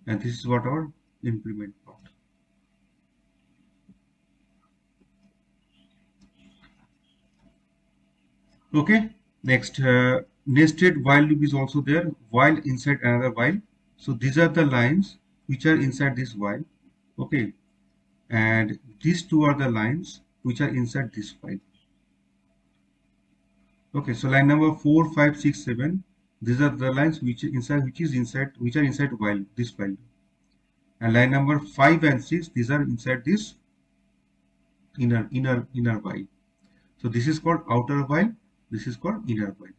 and this is what our increment part. Okay, next nested while loop is also there, while inside another while. So these are the lines which are inside this while. Okay, and these two are the lines which are inside this while. Okay, so line number 4, 5, 6, 7. These are the lines which are inside while this while. And line number 5 and 6, these are inside this inner while. So this is called outer while. This is called inner while.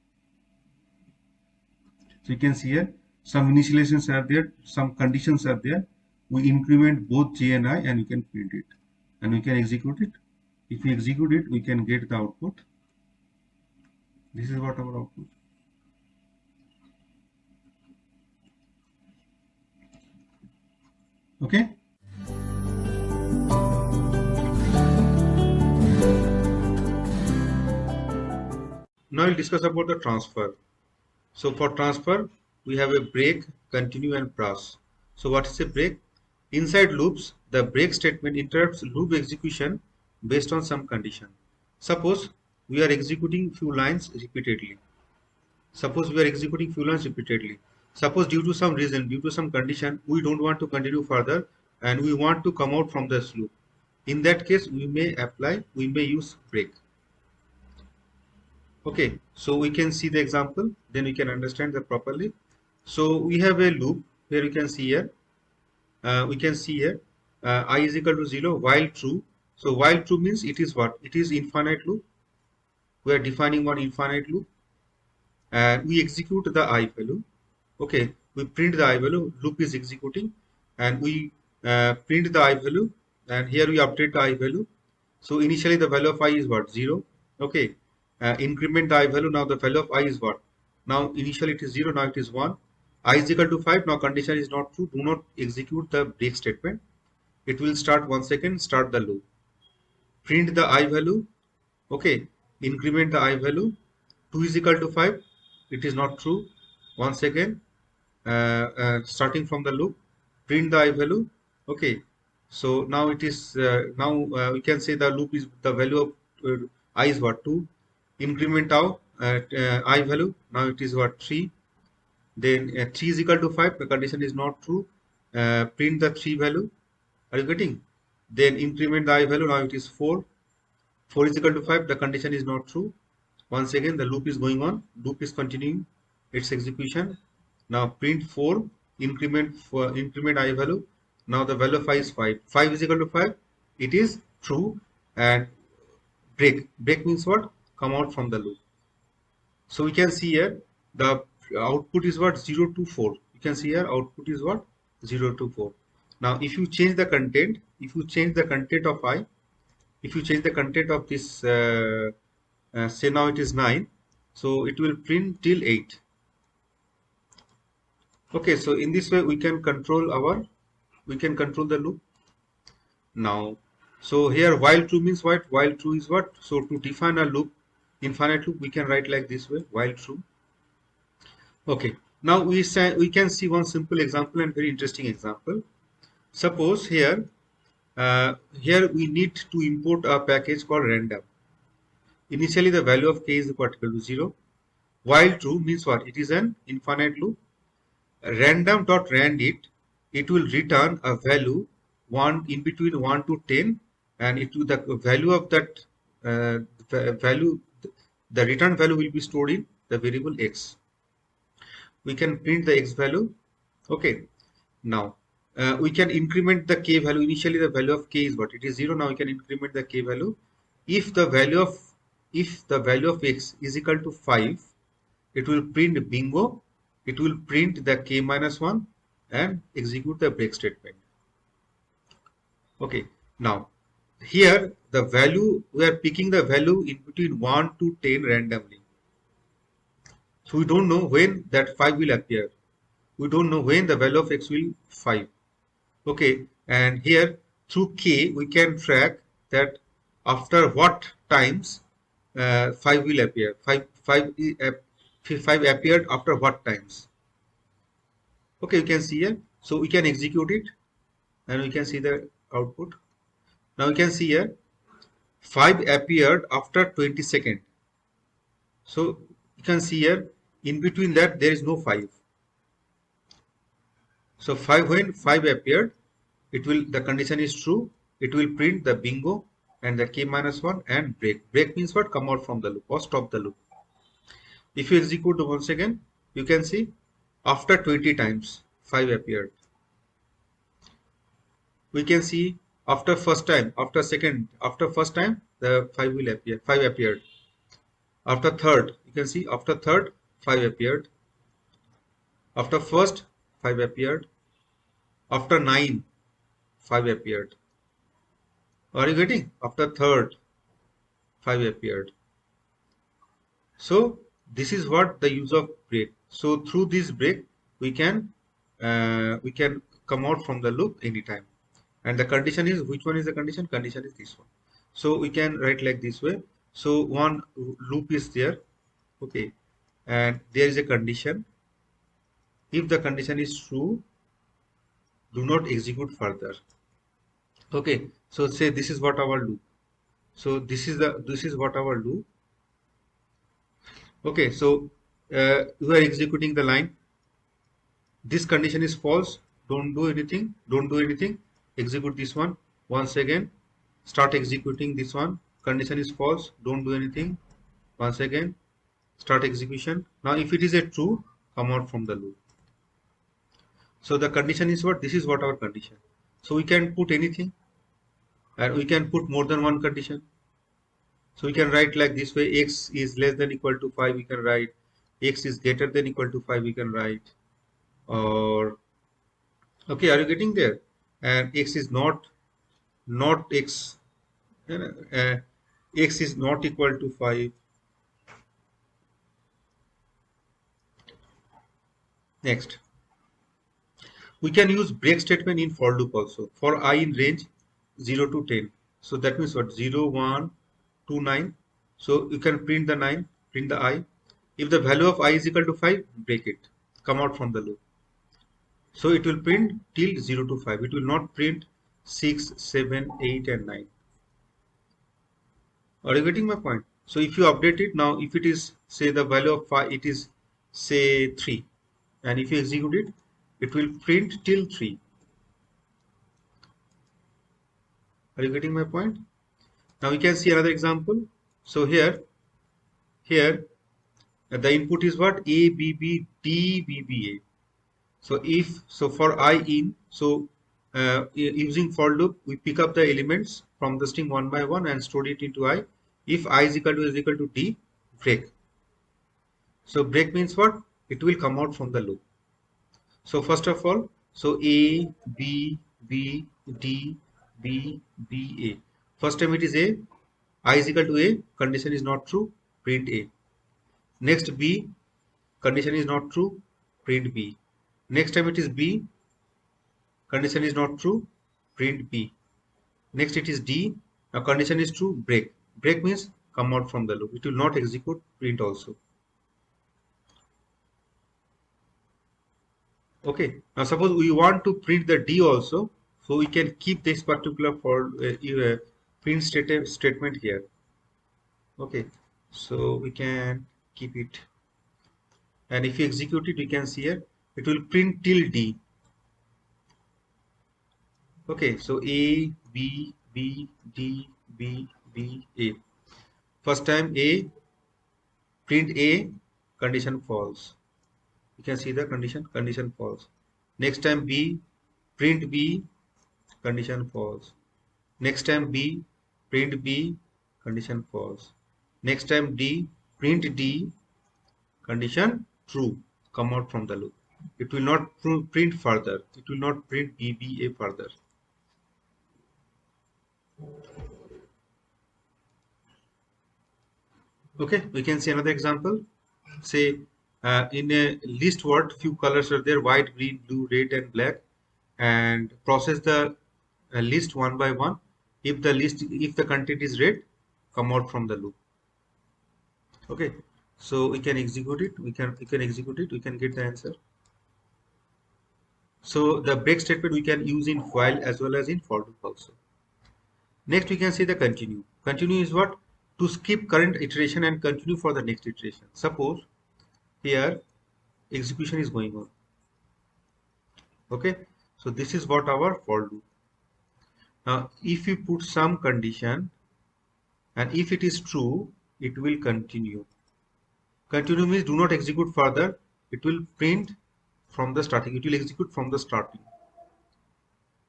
So you can see here some initializations are there, some conditions are there. We increment both j and I, and we can print it, and we can execute it. If we execute it, we can get the output. This is what our output. Okay. Now we'll discuss about the transfer. So for transfer, we have a break, continue, and pass. So what is a break? Inside loops, the break statement interrupts loop execution based on some condition. Suppose we are executing few lines repeatedly. Suppose due to some reason, due to some condition, we don't want to continue further and we want to come out from this loop. In that case, we may use break. Okay, so we can see the example, then we can understand that properly. So we have a loop where we can see here, I is equal to 0 while true. So while true means it is what? It is infinite loop. We are defining one infinite loop, and we execute the I value. Okay, we print the I value, loop is executing, and we print the I value, and here we update the I value. So initially the value of I is what? 0. Okay, increment the I value. Now the value of I is what? Now initially it is 0, now it is 1. I is equal to 5. Now condition is not true. Do not execute the break statement. It will start 1 second, start the loop. Print the I value. Okay, increment the I value. 2 is equal to 5. It is not true. Once again, starting from the loop, print the I value. Okay, so now it is we can say the loop is the value of I is what? 2. Increment out I value. Now it is what? 3. Then 3 is equal to 5. The condition is not true. Print the 3 value. Are you getting? Then increment the I value. Now it is 4. 4 is equal to 5. The condition is not true. Once again, the loop is going on. Loop is continuing its execution. Now print 4. Increment I value. Now the value of I is 5. 5 is equal to 5. It is true. And break. Break means what? Come out from the loop. So we can see here the output is what? 0 to 4. You can see here output is what? 0 to 4. Now if you change the content, of I, if you change the content of this, say now it is 9, so it will print till 8. Okay, so in this way we can control the loop. Now, so here while true means what? While true is what? So to define a loop, infinite loop, we can write like this way, while true. Okay, now we can see one simple example and very interesting example. Suppose here we need to import a package called random. Initially the value of k is equal to 0. While true means what? It is an infinite loop. Random.rand it will return a value in between 1 to 10, and the value of that the return value will be stored in the variable x. We can print the x value. Okay, now we can increment the k value. Initially the value of k is what? It is 0. Now we can increment the k value. If the value of x is equal to 5, it will print bingo. It will print the k minus 1 and execute the break statement. Okay, now here the value, we are picking the value in between 1 to 10 randomly. So we don't know when that 5 will appear. We don't know when the value of x will 5. Okay, and here through k we can track that after what times 5 will appear. 5 appeared after what times. Okay, you can see here. So we can execute it and we can see the output. Now you can see here 5 appeared after 20 seconds. So you can see here in between that there is no 5. So 5, when 5 appeared, it will, the condition is true, it will print the bingo and the k minus 1 and break. Break means what? Come out from the loop or stop the loop. If you execute once again, you can see after 20 times 5 appeared. We can see after first time, after second, after first time the 5 will appear, 5 appeared. After third, you can see after third 5 appeared. After first 5 appeared. After 9 5 appeared. Are you getting? After third 5 appeared. So this is what the use of break. So through this break we can come out from the loop anytime. And the condition is, which one is the condition? Condition is this one. So we can write like this way. So one loop is there, okay, and there is a condition. If the condition is true, do not execute further. Okay, so say this is what our loop. So this is what our loop. Okay, so you are executing the line. This condition is false. Don't do anything. Don't do anything. Execute this one once again. Start executing this one. Condition is false. Don't do anything. Once again, start execution. Now, if it is a true, come out from the loop. So the condition is what? This is what our condition. So we can put anything, and we can put more than one condition. So we can write like this way: x is less than equal to 5. We can write x is greater than equal to 5. We can write, or okay, are you getting there? And x is not x. X is not equal to 5. Next, we can use break statement in for loop also for I in range 0 to 10. So that means what? 0, 1, 2, 9. So you can print the 9, print the I. If the value of I is equal to 5, break it, come out from the loop. So it will print till 0 to 5. It will not print 6, 7, 8 and 9. Are you getting my point? So if you update it now, if it is say the value of 5, it is say 3, and if you execute it, it will print till 3. Are you getting my point? Now we can see another example. So here the input is what? A, B, B, D, B, B, A. So for I in, so using for loop, we pick up the elements from the string one by one and store it into I. If I is equal to D, break. So break means what? It will come out from the loop. So first of all, so A, B, B, D, B, B, A. First time it is A, I is equal to A, condition is not true, print A. Next B, condition is not true, print B. Next time it is B, condition is not true, print B. Next it is D, now condition is true, break. Break means come out from the loop. It will not execute, print also. Okay, now suppose we want to print the D also, so we can keep this particular for print statement here. Okay, so we can keep it, and if you execute it, we can see here it will print till D. Okay, so A, B, B, D, B, B, A. First time A, print A, condition false. You can see the condition false. Next time B, print B, condition false. Next time B, print B, condition false. Next time D, print D, condition true, come out from the loop. It will not print further. It will not print BBA further. Okay, we can see another example. Say in a list word, few colors are there: white, green, blue, red, and black. And process the list one by one. If the content is red, come out from the loop. Okay, so we can execute it. We can execute it. We can get the answer. So the break statement we can use in while as well as in for loop also. Next we can see the continue. Continue is what? To skip current iteration and continue for the next iteration. Suppose here execution is going on. Okay, so this is what our for loop. Now if you put some condition and if it is true, it will continue. Continue means do not execute further. It will print from the starting. It will execute from the starting.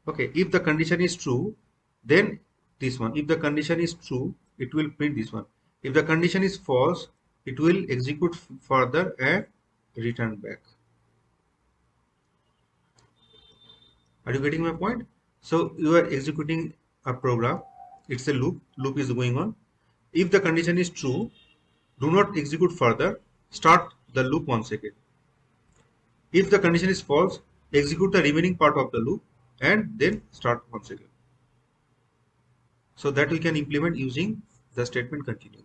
Okay, if the condition is true, then this one. If the condition is true, it will print this one. If the condition is false, it will execute further and return back. Are you getting my point? So you are executing a program. It's a loop. Loop is going on. If the condition is true, do not execute further. Start the loop once again. If the condition is false, execute the remaining part of the loop and then start once again. So that we can implement using the statement continue.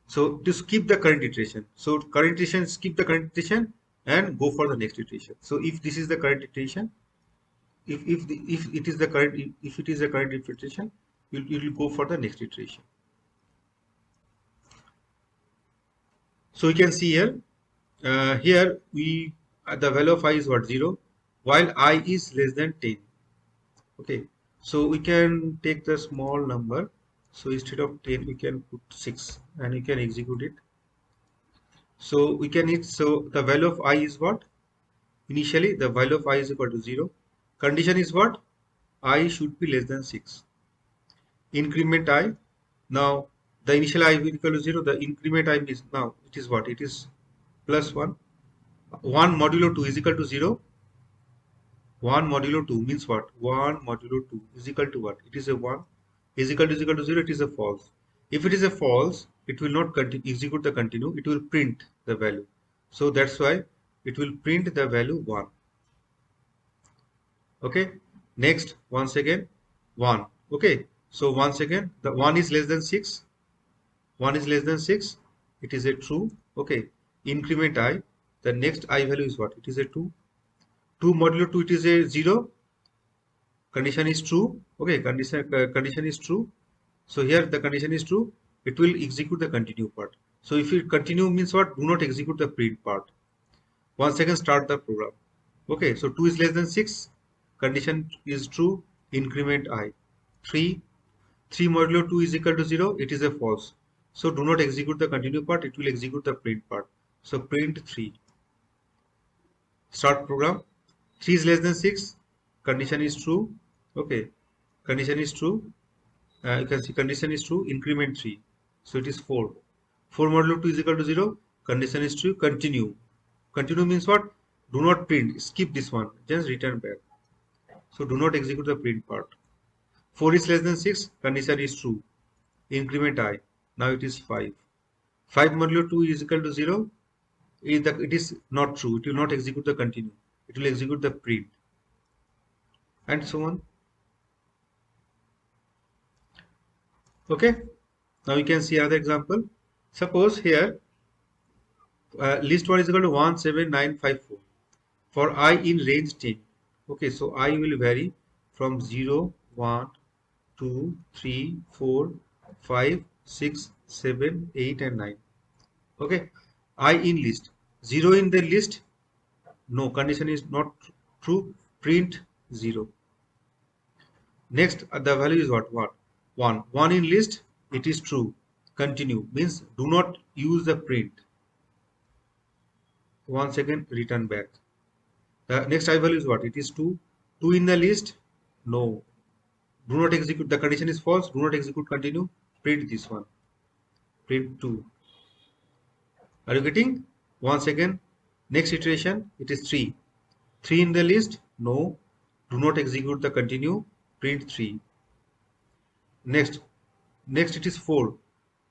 So to skip the current iteration. So current iteration, skip the current iteration and go for the next iteration. So if this is the current iteration, if it is the current iteration, you will go for the next iteration. So you can see here, here we the value of I is what, 0, while I is less than 10. Okay, so we can take the small number. So instead of 10, we can put 6 and we can execute it. So we can so the value of I is what? Initially the value of I is equal to 0. Condition is what? I should be less than 6. Increment I. Now the initial I will equal to 0. The increment I is now it is what? It is plus 1. 1 modulo 2 is equal to 0. 1 modulo 2 means what? 1 modulo 2 is equal to what? It is a 1. Is equal to 0. It is a false. If it is a false, it will not execute the continue. It will print the value. So that's why it will print the value 1. Okay. Next, once again 1. Okay. So once again the 1 is less than 6. 1 is less than 6. It is a true. Okay. Increment I. The next I value is what? It is a 2. 2 modulo 2, it is a 0. Condition is true. Okay, condition is true. So here the condition is true. It will execute the continue part. So if you continue means what? Do not execute the print part. Once again start the program. Okay, so 2 is less than 6. Condition is true. Increment I. 3. 3 modulo 2 is equal to 0. It is a false. So do not execute the continue part. It will execute the print part. So print 3. Start program. 3 is less than 6. Condition is true. Okay, condition is true. You can see condition is true. Increment 3. So it is 4. 4 modulo 2 is equal to 0. Condition is true. Continue. Continue means what? Do not print. Skip this one. Just return back. So do not execute the print part. 4 is less than 6. Condition is true. Increment I. Now it is 5. 5 modulo 2 is equal to 0. It is not true. It will not execute the continue. It will execute the print. And so on. Okay. Now you can see another example. Suppose here list 1 is equal to 17954 for I in range 10. Okay, so I will vary from 0, 1, 2, 3, 4, 5, 6, 7, 8 and 9. Okay, I in list. 0 in the list. No, condition is not true. Print 0. Next, the value is what? 1. 1 in list. It is true. Continue means do not use the print. Once again return back. The next I value is what? It is 2. 2 in the list. No. Do not execute. The condition is false. Do not execute continue. Print this one. Print 2. Are you getting? Once again. Next iteration. It is 3. 3 in the list. No. Do not execute the continue. Print 3. Next it is 4.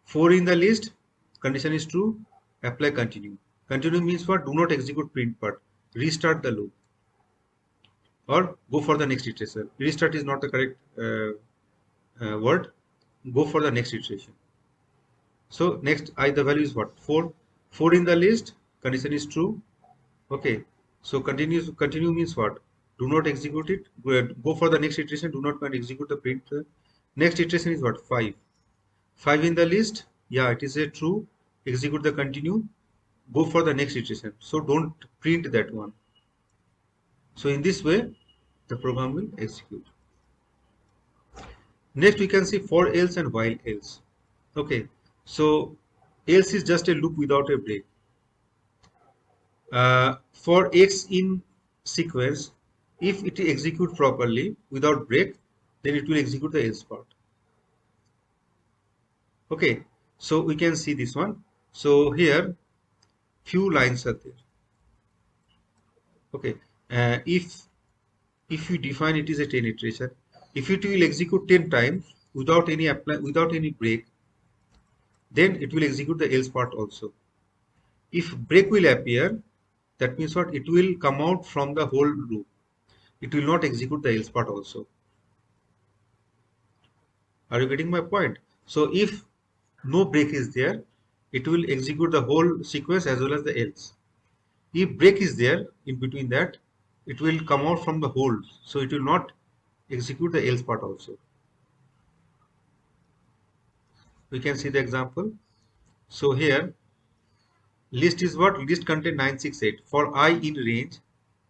4 in the list. Condition is true. Apply continue. Continue means what? Do not execute print part. Restart the loop. or go for the next iteration. Restart is not the correct word. Go for the next iteration. So next the value is what? 4. 4 in the list, condition is true. Okay. So continue means what? Do not execute it. Go for the next iteration. Do not execute the print. Next iteration is what? 5. 5 in the list. Yeah, it is a true. Execute the continue. Go for the next iteration. So don't print that one. So in this way, the program will execute. Next, we can see for else and while else. Okay. So else is just a loop without a break. For X in sequence, if it executes properly without break, then it will execute the else part. Okay, so we can see this one. So here, few lines are there. Okay, if you define it is a 10 iteration, if it will execute 10 times without any break, then it will execute the else part also. If break will appear, that means what? It will come out from the whole loop. It will not execute the else part also. Are you getting my point? So if no break is there, it will execute the whole sequence as well as the else. If break is there in between that, it will come out from the whole. So it will not execute the else part also. We can see the example. So here list is what? List contain 968 for I in range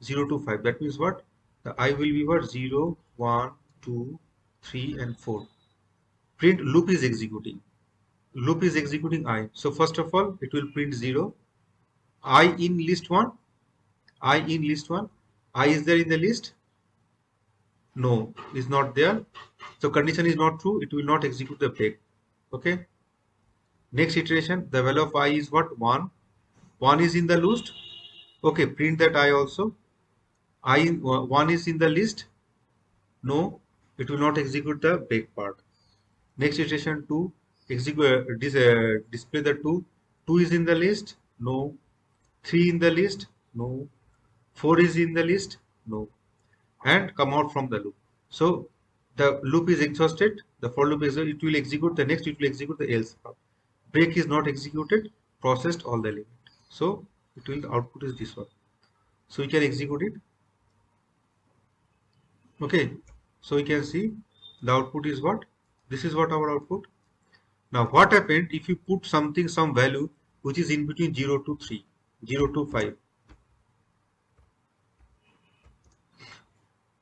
0 to 5. That means what? The I will be what? 0, 1, 2, 3 and 4. Print loop is executing. Loop is executing I. So first of all, it will print 0. I in list 1. I in list 1. I is there in the list? No, is not there. So condition is not true. It will not execute the break. Okay. Next iteration, the value of I is what? 1. 1 is in the list. Okay, print that I also. I 1 is in the list. No, it will not execute the break part. Next iteration 2, execute display the 2. 2 is in the list. No. 3 in the list. No. 4 is in the list. No. And come out from the loop. So the loop is exhausted. The for loop is it will execute the next. It will execute the else part. Break is not executed. Processed all the element. So it will the output is this one. So we can execute it. Okay. So we can see the output is what? This is what our output. Now what happened if you put some value which is in between 0 to 3, 0 to 5.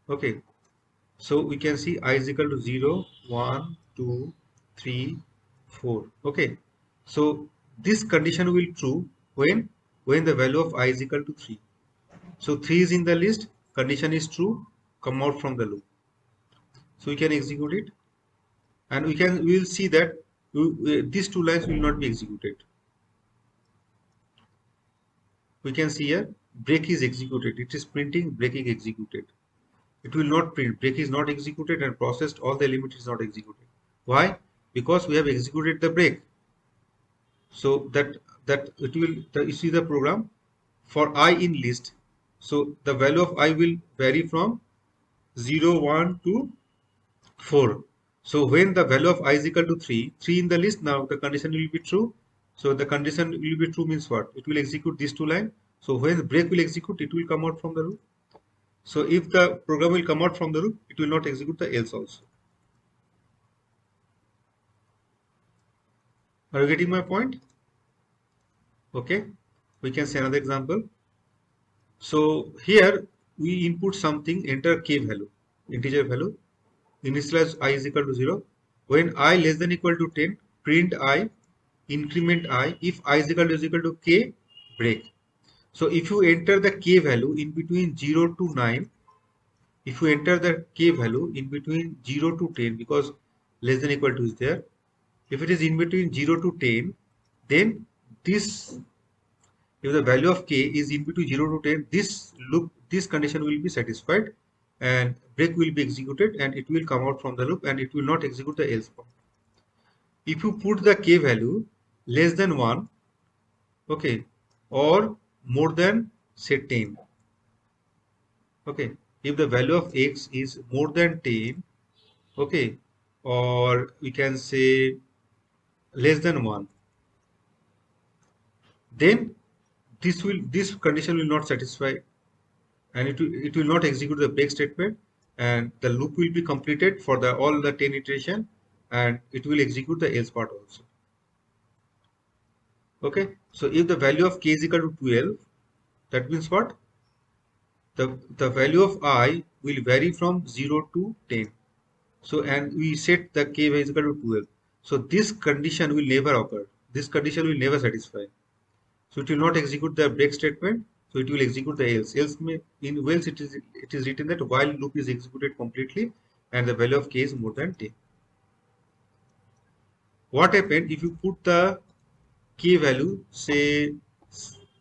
Okay. So we can see I is equal to 0, 1, 2, 3, 4. Okay. So this condition will true when the value of I is equal to 3. So 3 is in the list, condition is true, come out from the loop. So we can execute it, and we will see that these two lines will not be executed. We can see here break is executed. It is printing, breaking executed. It will not print. Break is not executed and processed. All the element is not executed. Why? Because we have executed the break. So that it will you see the program for I in list. So the value of I will vary from 0, 1 to 4. So when the value of I is equal to 3, 3 in the list, now the condition will be true. So the condition will be true means what? It will execute these two lines. So when break will execute, it will come out from the loop. So if the program will come out from the loop, it will not execute the else also. Are you getting my point? Okay. We can see another example. So here we input something, enter k value, integer value. Initialize I is equal to 0. When I less than equal to 10, print I, increment I. If I is equal to k, break. So if you enter the k value in between 0 to 9, if you enter the k value in between 0 to 10, because less than equal to is there, if it is in between 0 to 10, then this, if the value of k is in between 0 to 10, this condition will be satisfied and break will be executed and it will come out from the loop and it will not execute the else part. If you put the k value less than 1, okay, or more than say 10, okay, if the value of x is more than 10, okay, or we can say less than 1, then this condition will not satisfy, and it will not execute the break statement, and the loop will be completed for the all the 10 iteration, and it will execute the else part also. Okay, so if the value of k is equal to 12, that means what? The value of I will vary from 0 to 10. So, and we set the k is equal to 12. So this condition will never occur. This condition will never satisfy. So it will not execute the break statement. So it will execute the else. Else may, in else it is written that while loop is executed completely and the value of k is more than 10. What happened if you put the k value say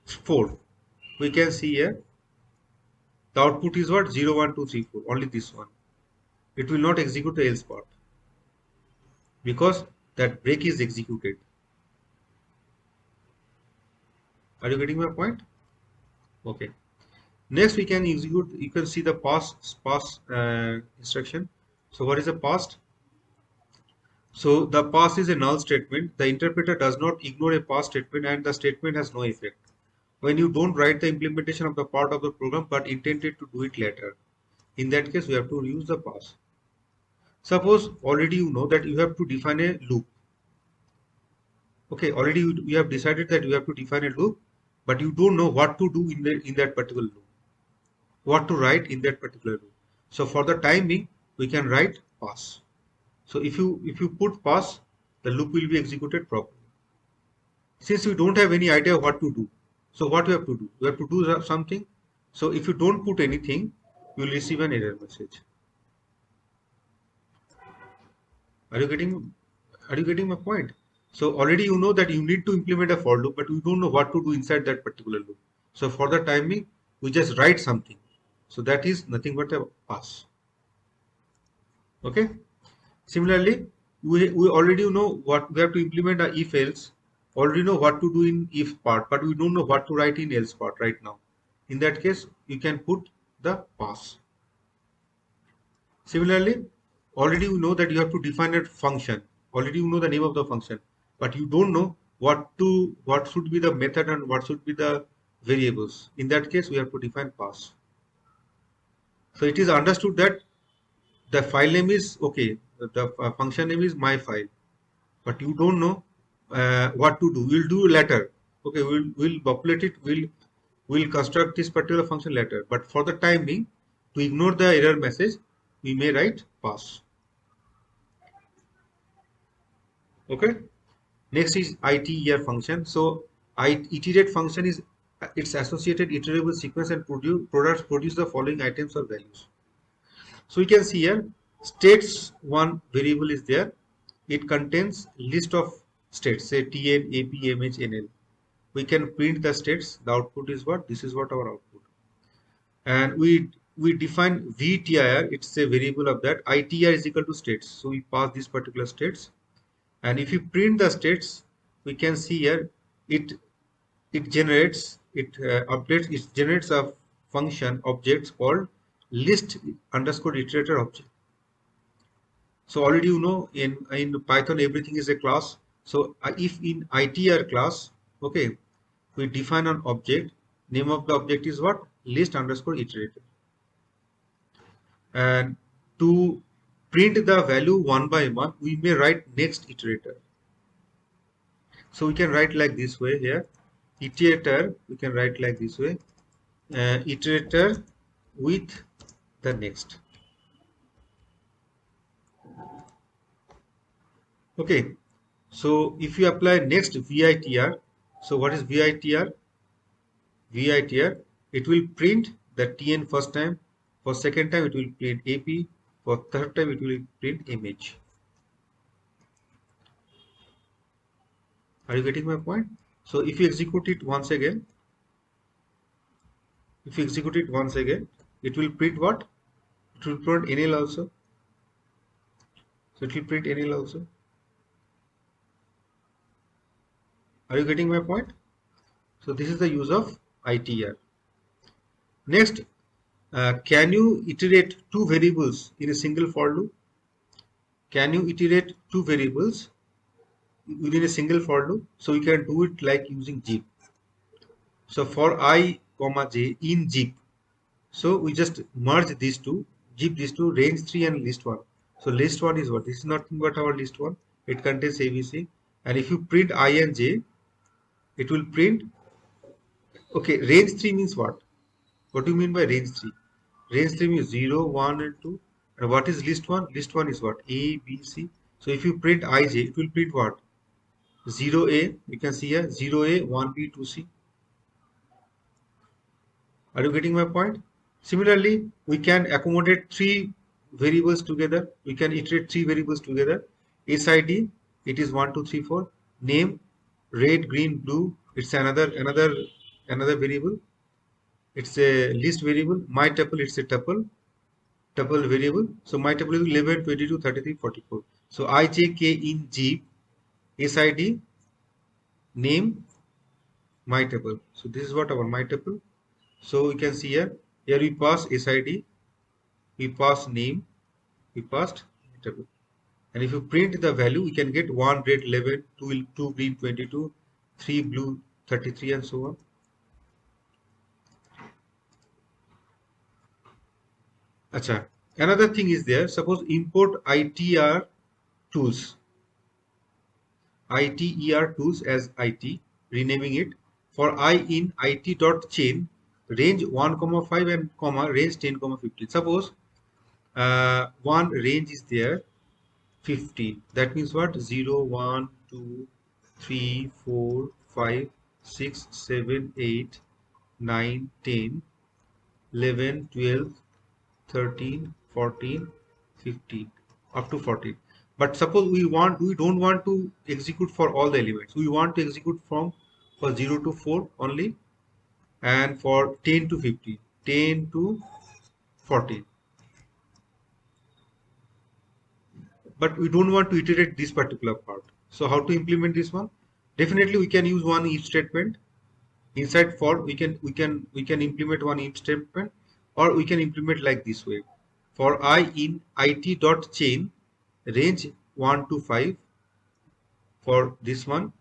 4? We can see here the output is what? 0, 1, 2, 3, 4. Only this one. It will not execute the else part because that break is executed. Are you getting my point? Okay. Next, we can execute. You can see the pass instruction. So, what is a pass? So, the pass is a null statement. The interpreter does not ignore a pass statement, and the statement has no effect. When you don't write the implementation of the part of the program, but intended to do it later, in that case, we have to use the pass. Suppose already you know that you have to define a loop. Okay, already you have decided that you have to define a loop, but you don't know what to do in that particular loop, what to write in that particular loop. So for the time being, we can write pass. So if you put pass, the loop will be executed properly. Since we don't have any idea what to do, so what we have to do? We have to do something. So if you don't put anything, you will receive an error message. Are you getting? Are you getting my point? So already you know that you need to implement a for loop, but you don't know what to do inside that particular loop. So for the timing, we just write something. So that is nothing but a pass. Okay. Similarly, we already know what we have to implement a if else. Already know what to do in if part, but we don't know what to write in else part right now. In that case, you can put the pass. Similarly, already you know that you have to define a function. Already you know the name of the function, but you don't know what should be the method and what should be the variables. In that case, we have to define pass. So it is understood that the file name is okay. The function name is my file, but you don't know what to do. We'll do later. Okay, we'll populate it. We'll construct this particular function later. But for the time being, to ignore the error message, we may write pass. Okay. Next is iter function. So iterate function is its associated iterable sequence and produce the following items or values. So we can see here states one variable is there. It contains list of states, say tn, ap, mh, nl. We can print the states. The output is what? This is what our output. And we define vtir. It's a variable of that. Iter is equal to states. So we pass these particular states. And if you print the states, we can see here it generates a function objects called list underscore iterator object. So already you know in Python everything is a class. So if in iter class, okay, we define an object, name of the object is what? List underscore iterator. And to print the value one by one, we may write next iterator. So we can write like this way here. Iterator, we can write like this way. Iterator with the next. Okay. So if you apply next VITR, so what is VITR? VITR, it will print the TN first time. For second time, it will print AP. For third time, it will print MH. Are you getting my point? So if you execute it once again, it will print what? It will print NL also. So it will print NL also. Are you getting my point? So this is the use of ITR. Next, Can you iterate two variables in a single for loop? Can you iterate two variables within a single for loop? So you can do it like using zip. So for I comma j in zip, so we just merge these two, zip these two, range 3 and list 1. So list 1 is what? This is nothing but our list 1. It contains ABC. And if you print I and j, it will print, okay, range 3 means what? What do you mean by range 3? Range 3 means 0, 1 and 2. And what is list 1? List 1 is what? A, B, C. So if you print ij, it will print what? 0A, you can see here, 0A, 1B, 2C. Are you getting my point? Similarly, we can accommodate three variables together. We can iterate three variables together. SID, it is 1, 2, 3, 4. Name, red, green, blue, it's another variable. It's a list variable. My tuple, it's a tuple variable. So my tuple is 11, 22, 33, 44. So IJK in Jeep, SID, name, my tuple. So this is what our my tuple. So we can see here we pass SID, we pass name, we passed tuple. And if you print the value, we can get 1 red 11, 2 green 22, 3 blue 33 and so on. Acha. Another thing is there, suppose import ITR tools. ITER tools as IT, renaming it. For I in it.chain, range 1, 5 and comma range 10, 15. Suppose one range is there 15. That means what? 0, 1, 2, 3, 4, 5, 6, 7, 8, 9, 10, 11, 12, 13, 14, 15, up to 14. But suppose we don't want to execute for all the elements. We want to execute for 0 to 4 only, and for 10 to 15, 10 to 14. But we don't want to iterate this particular part. So how to implement this one? Definitely we can use one if statement. Inside for we can implement one if statement, or we can implement like this way. For I in it.chain, range 1 to 5 for this one,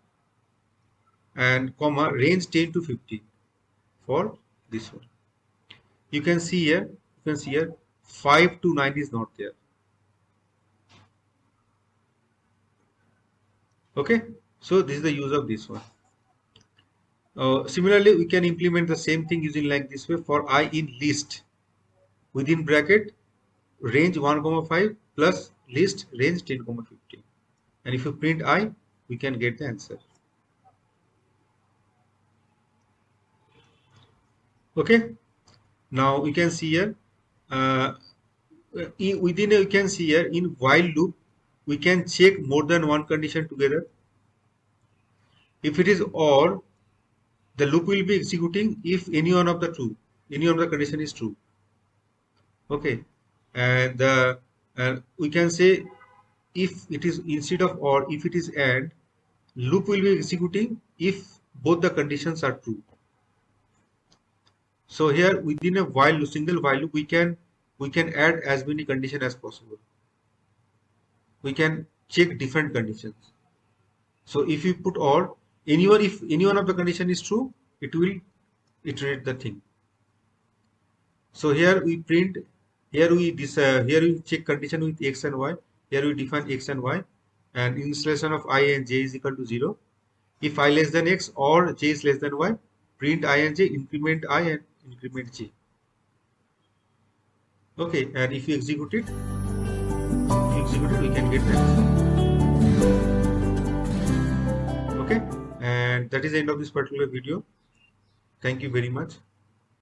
and comma range 10 to 15 for this one. You can see here 5 to 9 is not there. Okay, so this is the use of this one. Similarly, we can implement the same thing using like this way. For I in list, within bracket range 1, 5 plus list range 10, 15. And if you print I, we can get the answer. Okay, now we can see here within you can see here in while loop we can check more than one condition together. If it is or, the loop will be executing if any one of the condition is true. Okay, and we can say if it is instead of or, if it is and, loop will be executing if both the conditions are true. So here within a while loop, single while loop, we can add as many conditions as possible. We can check different conditions. So if you put or, if any one of the condition is true, it will iterate the thing. So here we print, here we check condition with x and y. Here we define x and y, and installation of I and j is equal to 0. If I less than x or j is less than y, print I and j, increment I and increment j. Okay, and if you execute it, we can get that. Okay, and that is the end of this particular video. Thank you very much.